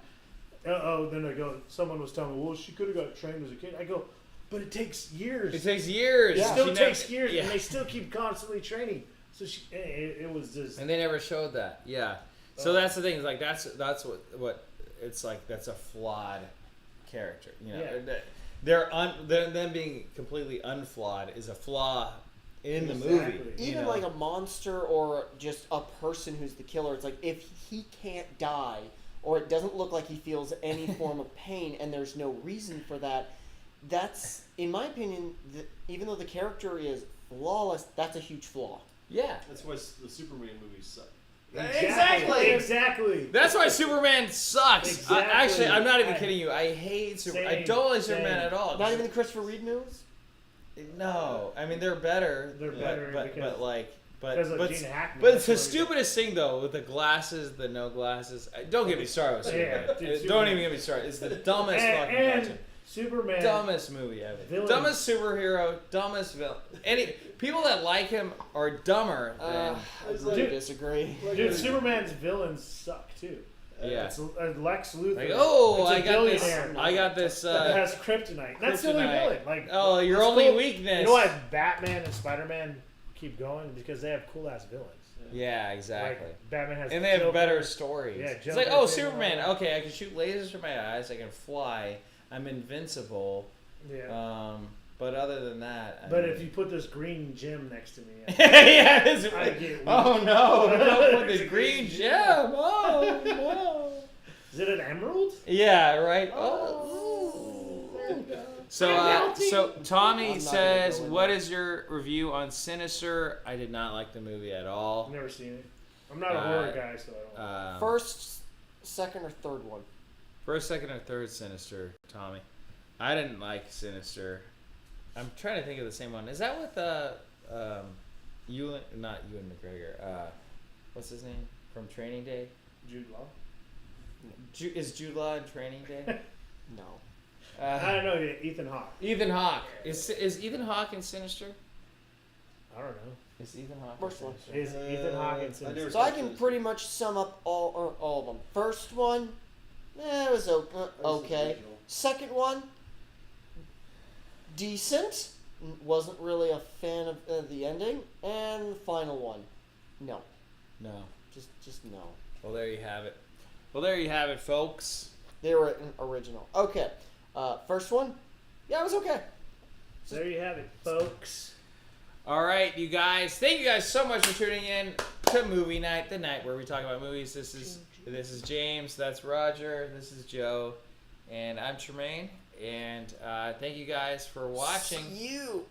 Then I go. Someone was telling me, well, she could have got trained as a kid. I go, but it takes years. It takes years. It Yeah. still She takes never- years, yeah. and they still keep constantly training. So it was just. And they never showed that. Yeah. So that's the thing. Is like that's what it's like. That's a flawed character. You know, Yeah. them being completely unflawed is a flaw in the movie. Exactly. you Even know? like a monster or just a person who's the killer, it's like if he can't die or it doesn't look like he feels any form of pain and there's no reason for that, that's, in my opinion, even though the character is flawless, that's a huge flaw. Yeah. That's why the Superman movies suck. Exactly. That's why Superman sucks. Exactly. Actually, I'm not even kidding you. I hate Superman. I Same, don't like Superman same. at all. Not even the Christopher Reeve movies? No, I mean they're better. They're better but because- like, because of but Gene Hackman, but that's the why we- stupidest thing though with the glasses, the no glasses. Don't get me started with Yeah, Superman. dude, Don't Superman. even get me started. It's the dumbest fucking and cartoon. Superman. Dumbest movie ever. Villain. Dumbest superhero. Dumbest villain. Any people that like him are dumber than. I really Dude. disagree. Dude, Superman's villains suck too. Yeah. It's Lex Luthor. Like, oh, It's a I got this. billionaire I got this. that has kryptonite. That's the only kryptonite. villain. Like, Oh, your it's only cool. weakness. You know why Batman and Spider-Man keep going? Because they have cool ass villains. Yeah, exactly. Like Batman has. And they have Joker. better stories. Yeah, it's Joker like, oh, thing, Superman. all that. Okay, I can shoot lasers from my eyes. I can fly. I'm invincible. Yeah. But other than that, I But mean, if you put this green gem next to me, yeah, it's, I get weak. oh no, don't put the green gem. Oh no. Is it an emerald? Yeah, right. Oh. So Tommy I'm not says, gonna go in "What there. is your review on Sinister?" I did not like the movie at all. I've never seen it. I'm not a horror guy, so I don't. First, second, or third one? First, second, or third Sinister, Tommy. I didn't like Sinister. I'm trying to think of the same one. Is that with Ewan? Not Ewan McGregor. What's his name from Training Day? Jude Law. Is Jude Law in Training Day? No. I don't know. Ethan Hawke. Ethan Hawke. Is Ethan Hawke in Sinister? I don't know. Is Ethan Hawke? First in one. Sinister? Is Ethan Hawke in I Sinister? never So I can pretty much sum up all of them. First one, it was okay. Second one, decent. Wasn't really a fan of the ending. And the final one, no. No. Just no. Well, there you have it. Well, there you have it, folks. They were original. Okay. First one, yeah, it was okay. There you have it, folks. All right, you guys. Thank you guys so much for tuning in to Movie Night, the night where we talk about movies. This is James. That's Roger. This is Joe, and I'm Tremaine. And thank you guys for watching. See you.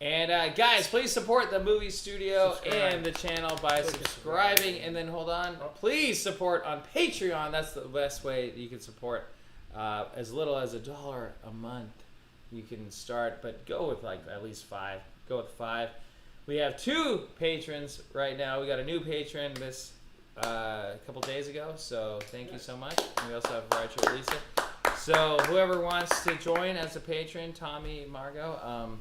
And guys, please support the movie studio Subscribe. and the channel by subscribing. And then hold on, please support on Patreon. That's the best way you can support. As little as $1 a month, you can start. But go with like at least 5. Go with 5. We have 2 patrons right now. We got a new patron this couple days ago. So thank you so much. And we also have Roger and Lisa. So whoever wants to join as a patron, Tommy, Margot,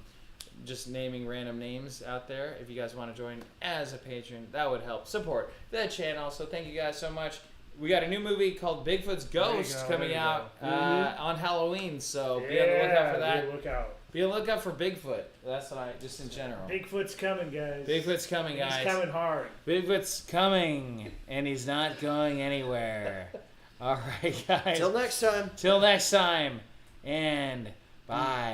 just naming random names out there. If you guys want to join as a patron, that would help support the channel. So thank you guys so much. We got a new movie called Bigfoot's Ghost coming out on Halloween. So be on the lookout for that. Be on the lookout for Bigfoot. That's what just in general. Bigfoot's coming, guys. Bigfoot's coming, guys. He's coming hard. Bigfoot's coming, and he's not going anywhere. All right, guys. Till next time. Till next time, and bye.